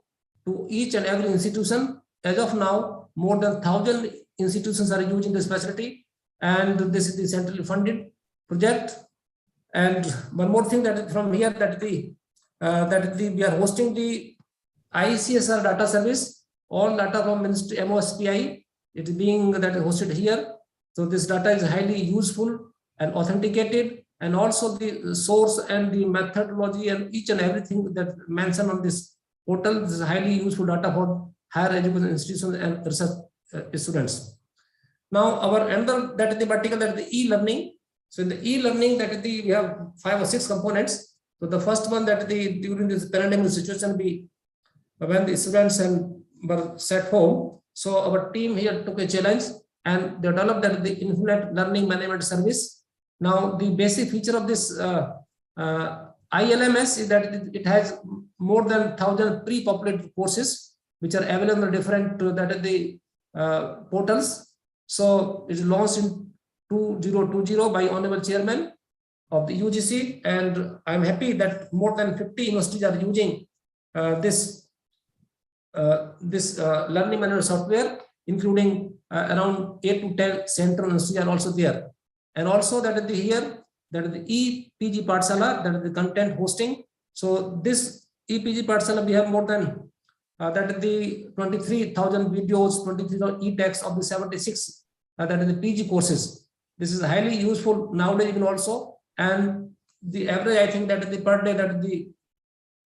to each and every institution. As of now, more than 1,000 institutions are using this facility, and this is the centrally funded project. And one more thing, that is from here, that we are hosting the ICSR data service. All data from Ministry MOSPI, it is being that is hosted here. So this data is highly useful and authenticated, and also the source and the methodology and each and everything that mentioned on this portal. This is highly useful data for higher education institutions and research students. Now, our another, that is the vertical, that is the e-learning. So in the e-learning, that is we have 5 or 6 components. So the first one, that during this pandemic situation, when the students were set home, so our team here took a challenge and they developed that the Infinite Learning Management Service. Now, the basic feature of this ILMS is that it has more than 1,000 pre-populated courses which are available on different portals. So it is launched in 2020 by Honorable Chairman of the UGC, and I'm happy that more than 50 universities are using this learning management software, including around 8 to 10 central institutions are also there. And also that is here, that is the EPG Pathshala, that is the content hosting. So this EPG Pathshala, we have more than that is the 23,000 videos, 23,000 e-texts of the 76 that is the PG courses. This is highly useful nowadays even also. And the average, I think, that is the per day, that is the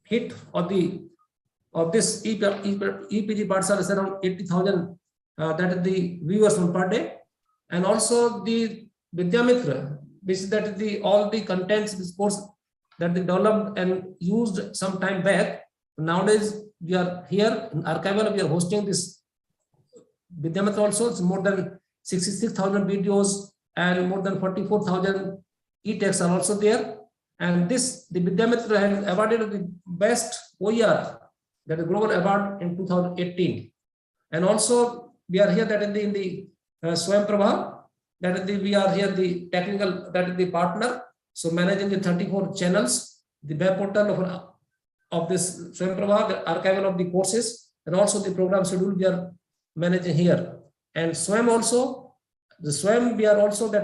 hit of this EPG Pathshala is around 80,000 that is the viewers on per day. And also the Vidyamitra, which is that is all the contents, this course that they developed and used some time back. Nowadays, we are here in archival, we are hosting this Vidyamitra also. It's more than 66,000 videos and more than 44,000 e-texts are also there. And this, the Vidyamitra has awarded the best OER, that is global award in 2018. And also we are here, that is in the Swayamprabha, that is we are here the technical, that is the partner. So managing the 34 channels, the web portal of this Swayamprabha, the archival of the courses, and also the program schedule we are managing here. And Swayam also, the Swayam we are also, we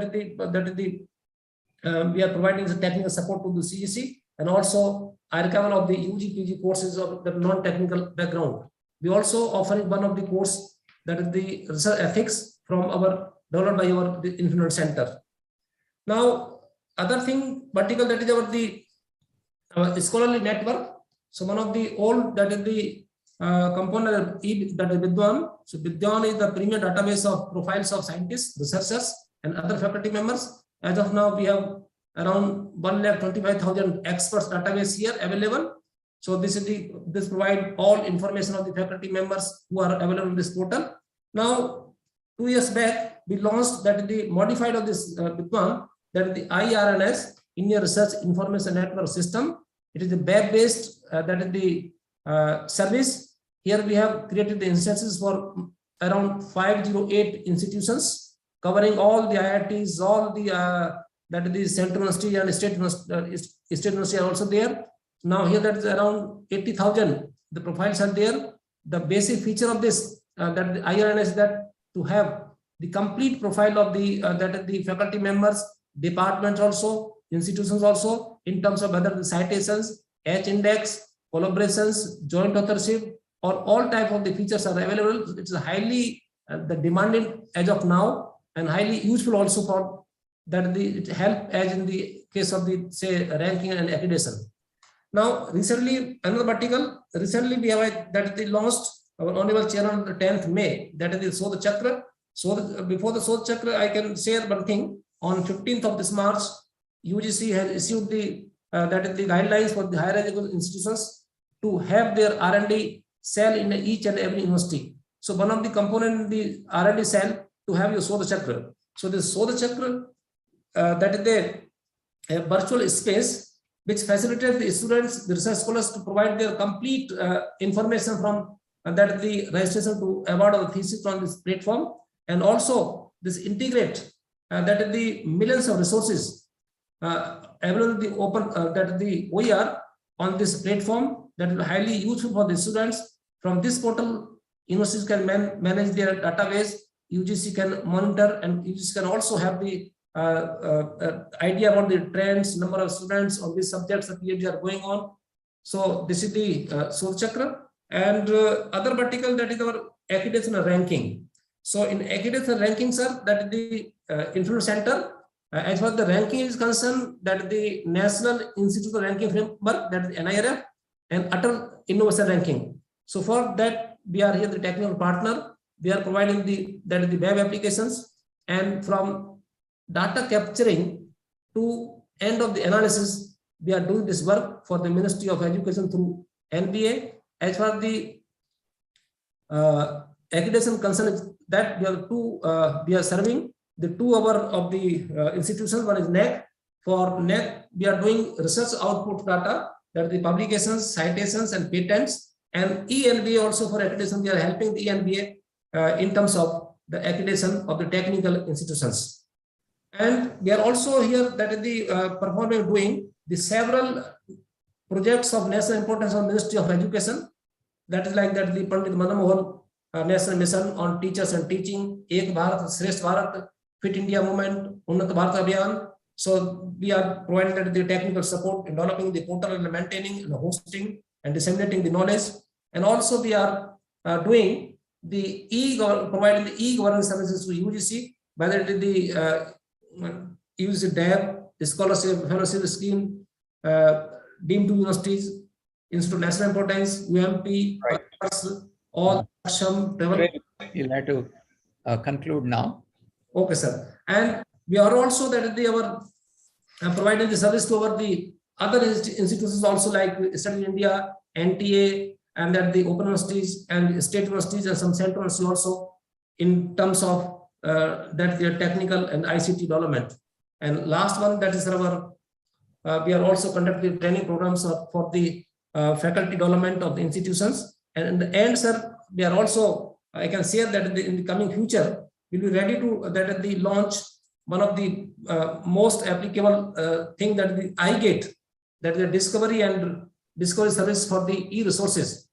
are providing the technical support to the CGC, and also archival of the UGPG courses of the non-technical background. We also offering one of the course, that is the research ethics from our developed by our Infinite Center. Now, other thing vertical, that is our scholarly network. So one of the old, that is the component, that is Vidwan. So Vidwan is the premier database of profiles of scientists, researchers, and other faculty members. As of now, we have around 125,000 experts database here available. So this provide all information of the faculty members who are available in this portal. Now, 2 years back, we launched that is the modified of this Vidwan, that is the IRNS, Indian Research Information Network System. It is the web-based, that is the service. Here we have created the instances for around 508 institutions, covering all the IITs, all the that is the central university and state university are also there. Now here that is around 80,000. The profiles are there. The basic feature of this that the IRN is that to have the complete profile of the that is the faculty members, departments also, institutions also, in terms of whether the citations, H index, collaborations, joint authorship, or all type of the features are available. It's highly the demanded as of now, and highly useful also for that the it help as in the case of the say ranking and accreditation. Now recently another article recently we have that they launched our honorable chair on the 10th May, that is the Sodha Chakra. So before the Sodha Chakra, I can share one thing. On 15th of this March, UGC has issued the that is the guidelines for the higher education institutions to have their R&D cell in each and every university. So one of the component in the R&D cell to have your Sodha Chakra. So this Sodha Chakra that is the virtual space which facilitates the students, the research scholars to provide their complete information from that the registration to award of the thesis on this platform, and also this integrate that is the millions of resources available in the open that the OER on this platform that is highly useful for the students. From this portal, universities can manage their database, UGC can monitor, and UGC can also have the idea about the trends, number of students on these subjects that PhD are going on. So this is the Sodha Chakra. And other vertical, that is our accreditation and ranking. So in accreditation ranking, sir, that is the Information Center. As far as the ranking is concerned, that is the National Institute of Ranking Framework, that is the NIRF, and Utter Innovation Ranking. So for that, we are here the technical partner. We are providing the that is the web applications, and from data capturing to end of the analysis, we are doing this work for the Ministry of Education through NBA. As far as the accreditation concern, that we are serving the two of the institutions. One is NEC. For NEC, we are doing research output data, that is the publications, citations, and patents. And ENBA also for accreditation, we are helping the ENBA in terms of the accreditation of the technical institutions. And we are also here that is the performing doing the several projects of national importance of Ministry of Education. That is like that the Pandit Manamohan National Mission on Teachers and Teaching, Ek Bharat, Shresth Bharat, Fit India Movement, Unnat Bharat Abhiyan. So we are providing the technical support in developing the portal and maintaining and hosting and disseminating the knowledge. And also we are doing the providing the e-governance services to UGC, whether it is the UGC DAB, the scholarship fellowship scheme, deemed to universities, Institute of National Importance, UMP, right. All some travel. You'll have to conclude now. Okay, sir. And we are also that is the our providing the service to our the other institutions also, like Study in India, NTA, and that the open universities and state universities and some central universities also in terms of that their technical and ICT development. And last one, that is our we are also conducting training programs for the faculty development of the institutions. And in the end, sir, we are also, I can say that in the coming future, we'll be ready to that the launch one of the most applicable thing, that the Egct, that is the discovery and discovery service for the e-resources.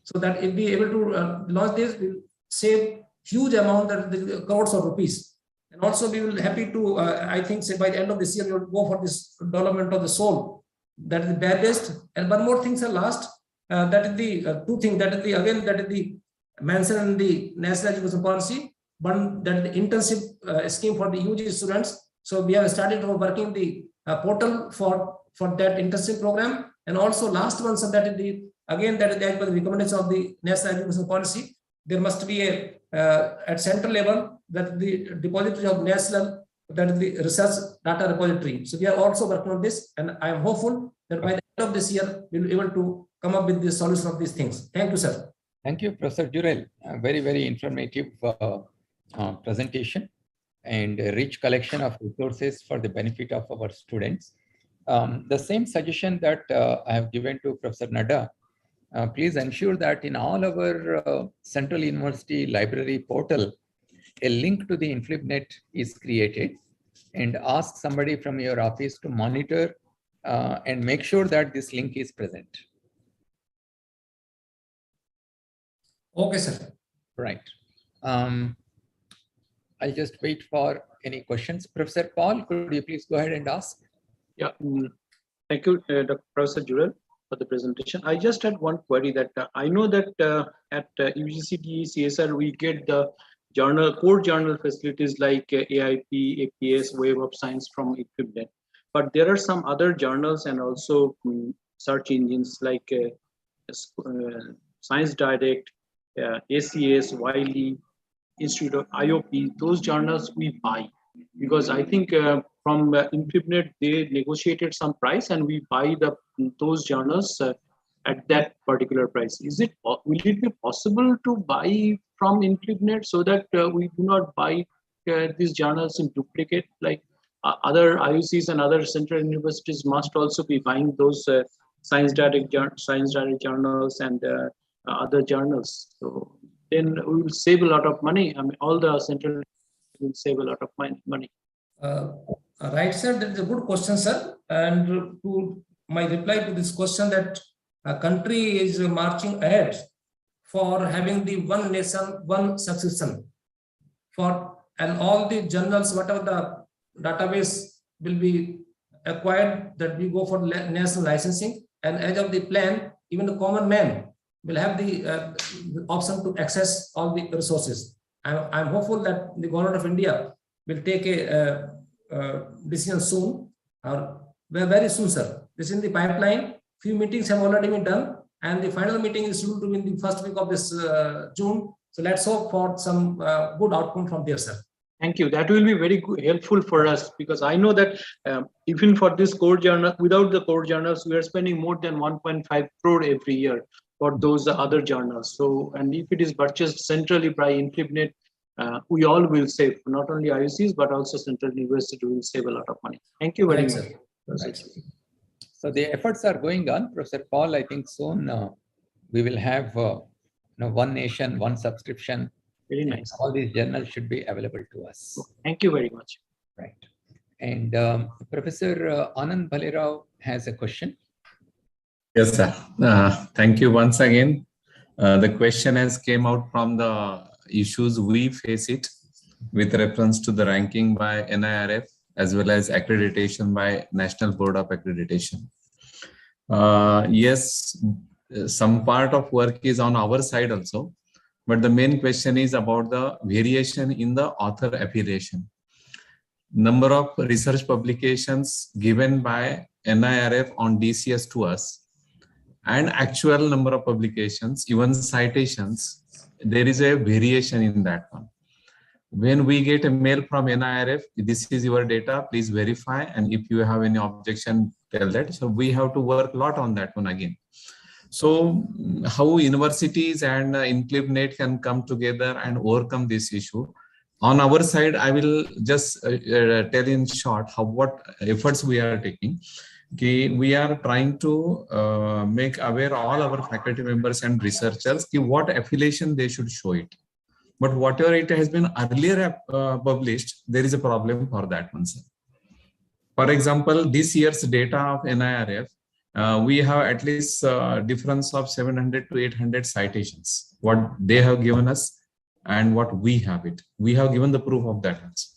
So that if we able to launch this, we'll save huge amount, that the crores of rupees. And also we will happy to, I think, say by the end of this year, we will go for this development of the soul, that is the bare-based. And one more thing, sir, last, that is the two things, that is the, again, that is the mentioned in the National Education Policy, one, that is the internship scheme for the UGC students. So we have started working the portal for that internship program. And also last one, so that is the, again, that is the recommendation of the National Education Policy. There must be a, at central level, that the depository of national, that is the research data repository. So we are also working on this, and I am hopeful that by the end of this year, we will be able to come up with the solution of these things. Thank you, sir. Thank you, Professor Jurel. Very, very informative presentation and a rich collection of resources for the benefit of our students. The same suggestion that I have given to Professor Nadda, please ensure that in all our Central University Library portal, a link to the InflipNet is created, and ask somebody from your office to monitor and make sure that this link is present. Okay, sir. Right. I'll just wait for any questions. Professor Paul, could you please go ahead and ask? Yeah, thank you, Dr. Professor Jurel, for the presentation. I just had one query that I know that at UGC CSR, we get the core journal facilities like AIP, APS, Web of Science from Equipment. But there are some other journals and also search engines like Science Direct, ACS, Wiley, Institute of IOP. Those journals we buy because I think from Equipment they negotiated some price and we buy those journals at that particular price. Will it be possible to buy from Equipment so that we do not buy these journals in duplicate, like other IUCs and other central universities must also be buying those Science Direct journals and other journals. So then we will save a lot of money. I mean, all the central will save a lot of money. Right, sir. That is a good question, sir. And to my reply to this question, that a country is marching ahead for having the one nation, one subscription and all the journals, whatever the database will be acquired, that we go for national licensing. And as of the plan, even the common man will have the option to access all the resources. I'm hopeful that the government of India will take a decision soon, or very soon, sir. This is in the pipeline. Few meetings have already been done, and the final meeting is due to be in the first week of this June. So let's hope for some good outcome from there, sir. Thank you. That will be very helpful for us, because I know that even for this core journal, without the core journals, we are spending more than 1.5 crore every year for those other journals. So, and if it is purchased centrally by Equipment, we all will save, not only IUCs, but also Central University will save a lot of money. Thank you very much. Right. So the efforts are going on. Professor Paul, I think soon we will have one nation, one subscription. Very nice. All these journals should be available to us. Thank you very much. Right. And Professor Anand Bhalerao has a question. Yes, sir. Thank you once again. The question has came out from the issues we face it with reference to the ranking by NIRF as well as accreditation by National Board of Accreditation. Yes, some part of work is on our side also, but the main question is about the variation in the author affiliation. Number of research publications given by NIRF on DCS to us and actual number of publications, even citations, there is a variation in that one. When we get a mail from NIRF, this is your data, please verify, and if you have any objection, tell that. So we have to work a lot on that one again. So how universities and Equipment can come together and overcome this issue. On our side, I will just tell in short what efforts we are taking. Okay, we are trying to make aware all our faculty members and researchers what affiliation they should show it. But whatever it has been earlier published, there is a problem for that one, sir. For example, this year's data of NIRF, we have at least difference of 700 to 800 citations, what they have given us and what we have it. We have given the proof of that also.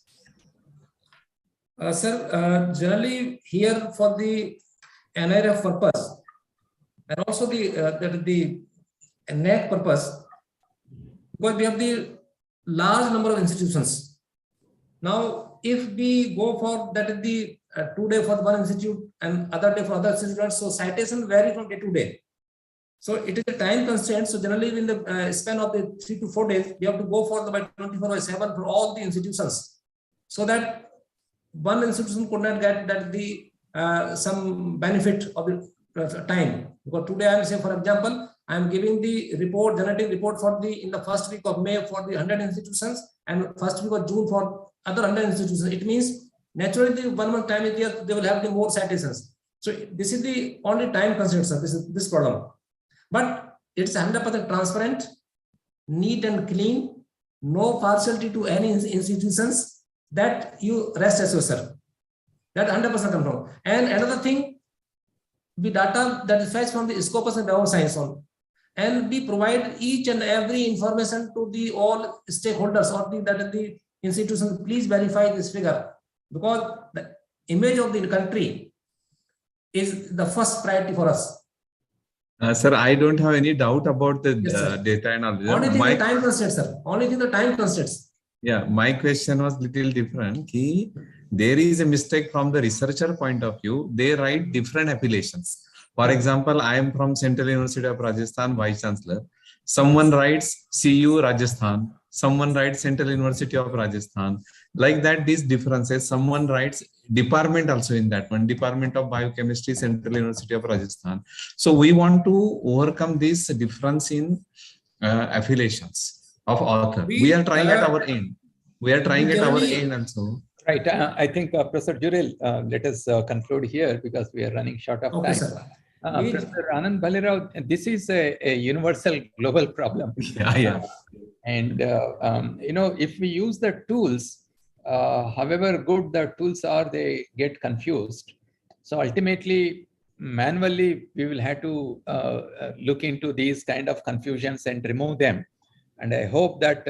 Sir, generally here for the NIRF purpose and also the NAC purpose, because we have the large number of institutions. Now, if we go for that, the 2 day for one institute and other day for other institutes, so citation vary from day to day. So it is a time constraint. So generally in the span of the 3 to 4 days, we have to go for the by 24/7 for all the institutions, so that one institution could not get that the some benefit of the time. Because today I am saying, for example, I am giving the report, generating report for the in the first week of May for the 100 institutions and first week of June for other 100 institutions. It means naturally the 1 month time is there, they will have the more citations. So this is the only time constraint, sir. This is this problem. But it's 100% transparent, neat and clean, no partiality to any institutions. That you rest assured, sir. That 100% confirm. And another thing, be data that is fetched from the Scopus and Web of Science only, and we provide each and every information to the all stakeholders or the institutions. Please verify this figure, because the image of the country is the first priority for us. Sir, I don't have any doubt about the Yes, data and all that. Only thing the time constraints, sir. Only thing the time constraints. Yeah, my question was little different. There is a mistake from the researcher point of view. They write different appellations. For example, I am from Central University of Rajasthan, Vice Chancellor. Someone writes CU Rajasthan. Someone writes Central University of Rajasthan. Like that, these differences. Someone writes department also in that one, Department of Biochemistry, Central University of Rajasthan. So we want to overcome this difference in affiliations of author. We are trying at our end. We are trying at our end also. Right. I think Professor Jurel, let us conclude here because we are running short of time. Sir. Professor Anand Balirao, this is a universal global problem. Yeah. And if we use the tools, however good the tools are, they get confused. So ultimately, manually, we will have to look into these kind of confusions and remove them. And I hope that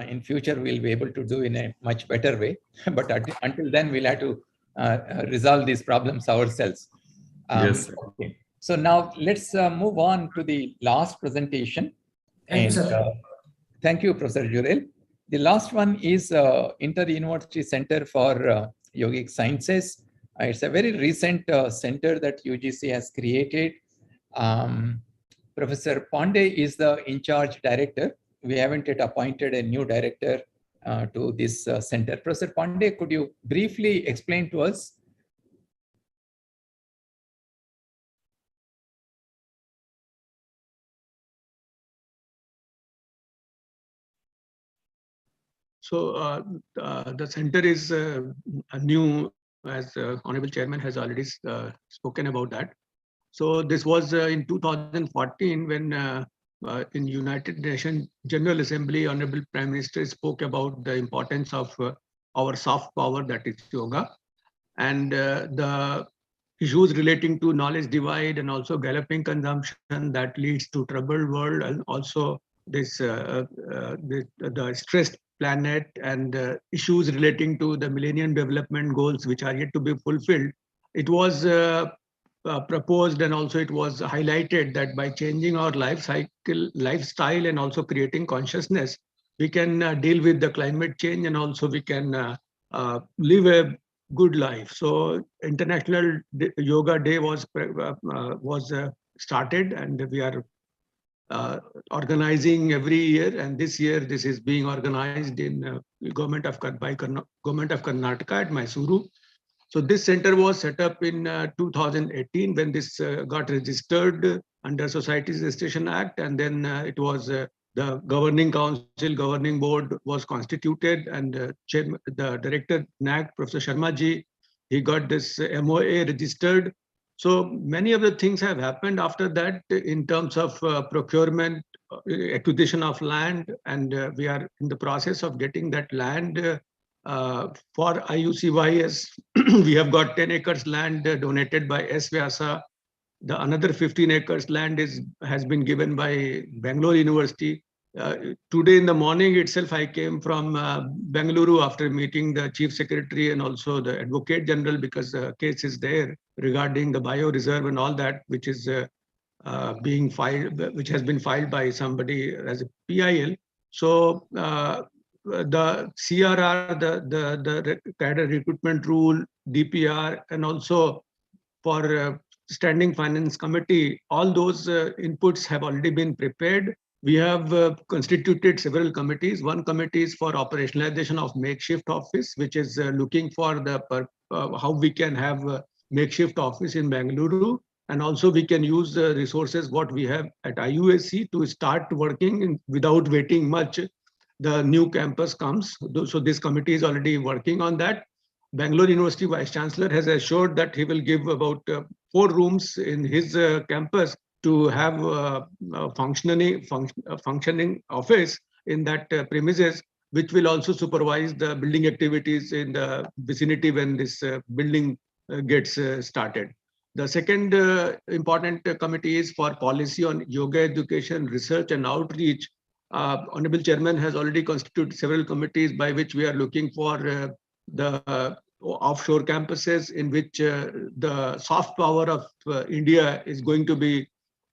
in future we'll be able to do in a much better way. But until then, we'll have to resolve these problems ourselves. Yes. Okay. So now let's move on to the last presentation. Thank you, sir. Thank you, Professor Jurel. The last one is Inter-University Center for Yogic Sciences. It's a very recent center that UGC has created. Professor Pandey is the in-charge director. We haven't yet appointed a new director to this center. Professor Pandey, could you briefly explain to us? So the center is new, as Honorable Chairman has already spoken about that. So this was in 2014 when in United Nations General Assembly, Honorable Prime Minister spoke about the importance of our soft power, that is yoga, and the issues relating to knowledge divide and also galloping consumption that leads to troubled world, and also this the stressed planet and issues relating to the Millennium Development Goals which are yet to be fulfilled. It was proposed and also it was highlighted that by changing our lifestyle and also creating consciousness, we can deal with the climate change and also we can live a good life. So International Yoga Day was started, and we are organizing every year, and this year this is being organized in government of Karnataka at Mysuru. So this center was set up in 2018 when this got registered under Societies Registration Act, and then it was the governing council, governing board was constituted, and the director NAC, Professor Sharma ji, he got this MOA registered. So many of the things have happened after that in terms of procurement, acquisition of land, and we are in the process of getting that land for IUCYS. We have got 10 acres land donated by S Vyasa. The another 15 acres land has been given by Bangalore University. Today in the morning itself, I came from Bengaluru after meeting the Chief Secretary and also the Advocate General, because the case is there regarding the bio reserve and all that, which is being filed, which has been filed by somebody as a PIL. So the CRR, the cadre recruitment rule, DPR, and also for Standing Finance Committee, all those inputs have already been prepared. We have constituted several committees. One committee is for operationalization of makeshift office, which is looking for the how we can have a makeshift office in Bengaluru, and also we can use the resources what we have at IUC to start working without waiting much. The new campus comes. So this committee is already working on that. Bangalore University Vice Chancellor has assured that he will give about 4 rooms in his campus to have a functioning office in that premises, which will also supervise the building activities in the vicinity when this building gets started. The second important committee is for policy on yoga education, research and outreach. Honorable Chairman has already constituted several committees by which we are looking for the offshore campuses in which the soft power of India is going to be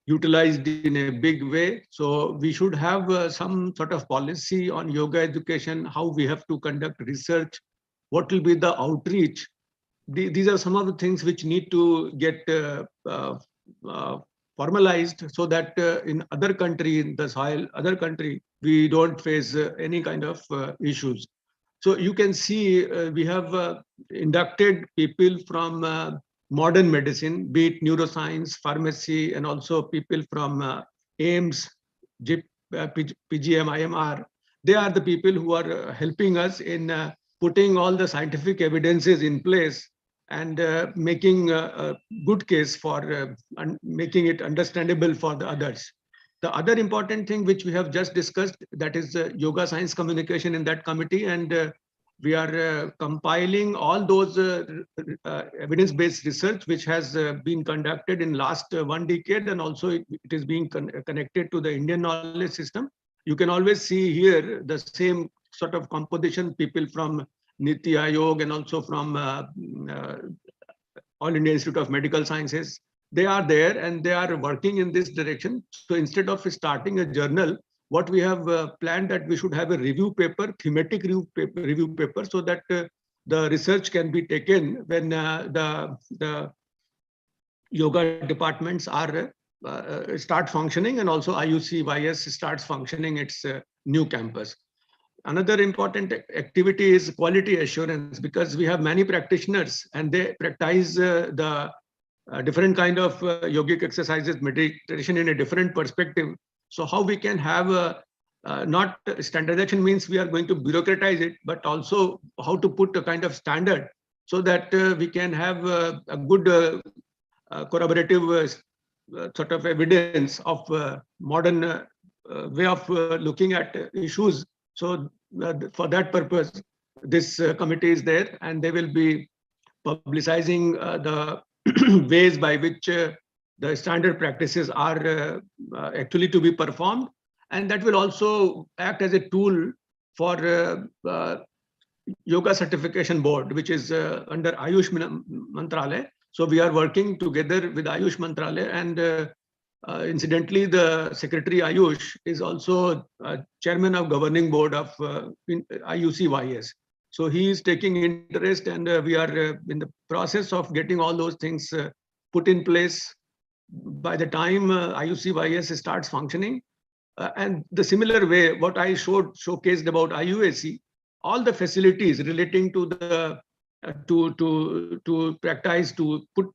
utilized in a big way. So we should have some sort of policy on yoga education, how we have to conduct research, what will be the outreach. These are some of the things which need to get formalized so that in other country, in the soil, other country, we don't face any kind of issues. So you can see we have inducted people from modern medicine, be it neuroscience, pharmacy, and also people from AIMS, PGM, IMR. They are the people who are helping us in putting all the scientific evidences in place and making a good case for making it understandable for the others. The other important thing which we have just discussed, that is yoga science communication in that committee, and we are compiling all those evidence-based research which has been conducted in last 1 decade, and also it is being connected to the Indian knowledge system. You can always see here the same sort of composition, people from Niti Aayog and also from All India Institute of Medical Sciences. They are there and they are working in this direction. So instead of starting a journal, what we have planned that we should have a review paper, thematic review paper, so that the research can be taken when the yoga departments are start functioning, and also IUC YS starts functioning its new campus. Another important activity is quality assurance, because we have many practitioners and they practice the different kind of yogic exercises, meditation in a different perspective. So how we can have not standardization means we are going to bureaucratize it, but also how to put a kind of standard so that we can have a good corroborative sort of evidence of modern way of looking at issues. So for that purpose, this committee is there, and they will be publicizing the ways by which the standard practices are actually to be performed. And that will also act as a tool for Yoga Certification Board, which is under Ayush Mantralaya. So we are working together with Ayush Mantralaya, and incidentally, the Secretary Ayush is also chairman of governing board of IUC YS. So he is taking interest, and we are in the process of getting all those things put in place by the time IUC YS starts functioning. And the similar way, what I showcased about IUAC, all the facilities relating to the to practice, to put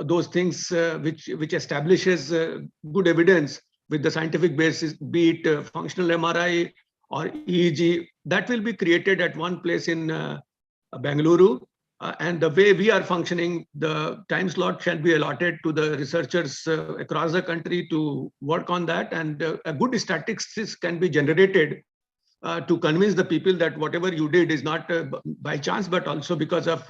those things which establishes good evidence with the scientific basis, be it functional MRI or EEG, that will be created at one place in Bengaluru. And the way we are functioning, the time slot shall be allotted to the researchers across the country to work on that. And a good statistics can be generated to convince the people that whatever you did is not by chance, but also because of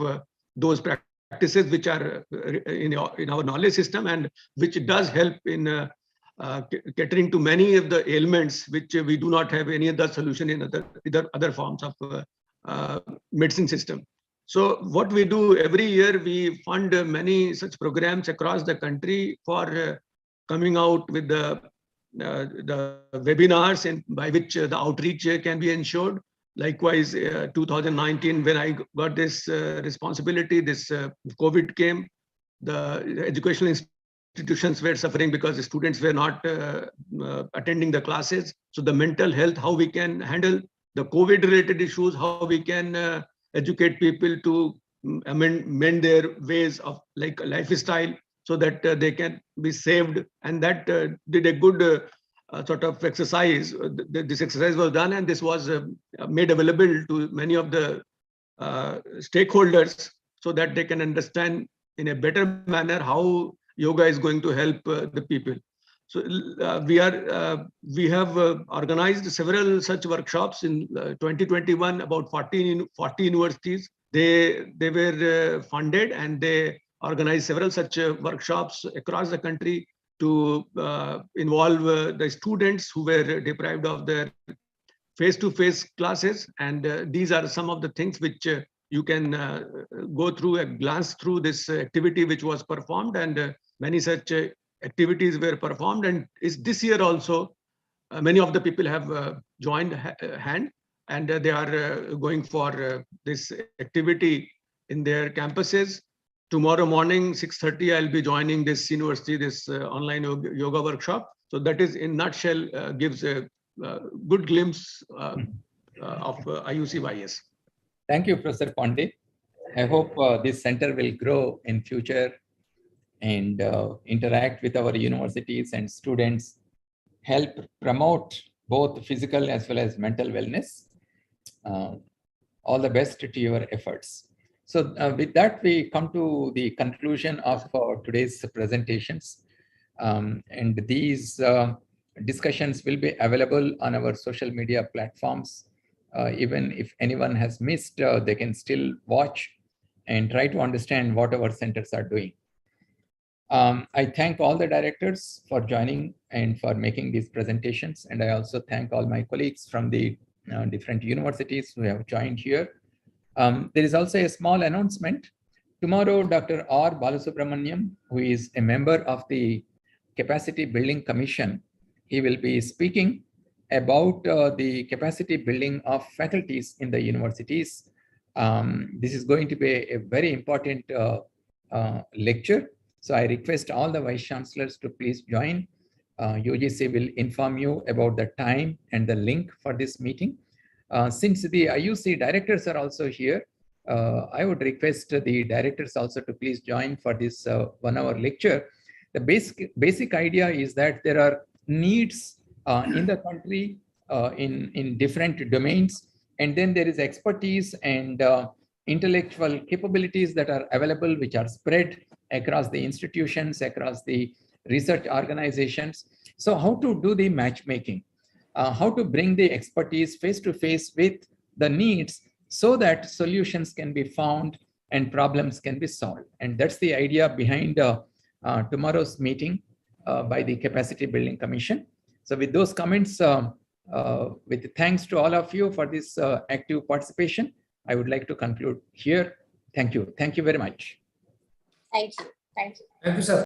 those practices which are in our knowledge system, and which does help in catering to many of the ailments which we do not have any other solution in other forms of medicine system. So what we do every year, we fund many such programs across the country for coming out with the webinars, and by which the outreach can be ensured. Likewise, 2019, when I got this responsibility, this COVID came, the educational institutions were suffering because the students were not attending the classes. So the mental health, how we can handle the COVID related issues, how we can educate people to mend their ways of like lifestyle so that they can be saved. And that did a good sort of exercise. This exercise was done, and this was made available to many of the stakeholders so that they can understand in a better manner how yoga is going to help the people. So we have organized several such workshops in 2021. About 40 universities. They were funded, and they organized several such workshops across the country to involve the students who were deprived of their face-to-face classes. And these are some of the things which you can go through, glance through this activity which was performed, and many such activities were performed. And this year also, many of the people have joined hand, and they are going for this activity in their campuses. Tomorrow morning, 6:30, I'll be joining this university, this online yoga workshop. So that is, in nutshell, gives a good glimpse of IUC-YS. Thank you, Professor Pandey. I hope this center will grow in future and interact with our universities and students, help promote both physical as well as mental wellness. All the best to your efforts. So with that, we come to the conclusion of today's presentations. And these discussions will be available on our social media platforms. Even if anyone has missed, they can still watch and try to understand what our centers are doing. I thank all the directors for joining and for making these presentations. And I also thank all my colleagues from the different universities who have joined here. There is also a small announcement. Tomorrow, Dr. R. Balasubramaniam, who is a member of the Capacity Building Commission, he will be speaking about the capacity building of faculties in the universities. This is going to be a very important lecture. So I request all the Vice Chancellors to please join. UGC will inform you about the time and the link for this meeting. Since the IUC directors are also here, I would request the directors also to please join for this 1 hour lecture. The basic idea is that there are needs in the country in different domains, and then there is expertise and intellectual capabilities that are available, which are spread across the institutions, across the research organizations. So how to do the matchmaking, how to bring the expertise face to face with the needs so that solutions can be found and problems can be solved. And that's the idea behind tomorrow's meeting by the Capacity Building Commission. So with those comments, with thanks to all of you for this active participation, I would like to conclude here. Thank you. Thank you very much. Thank you. Thank you. Thank you, sir.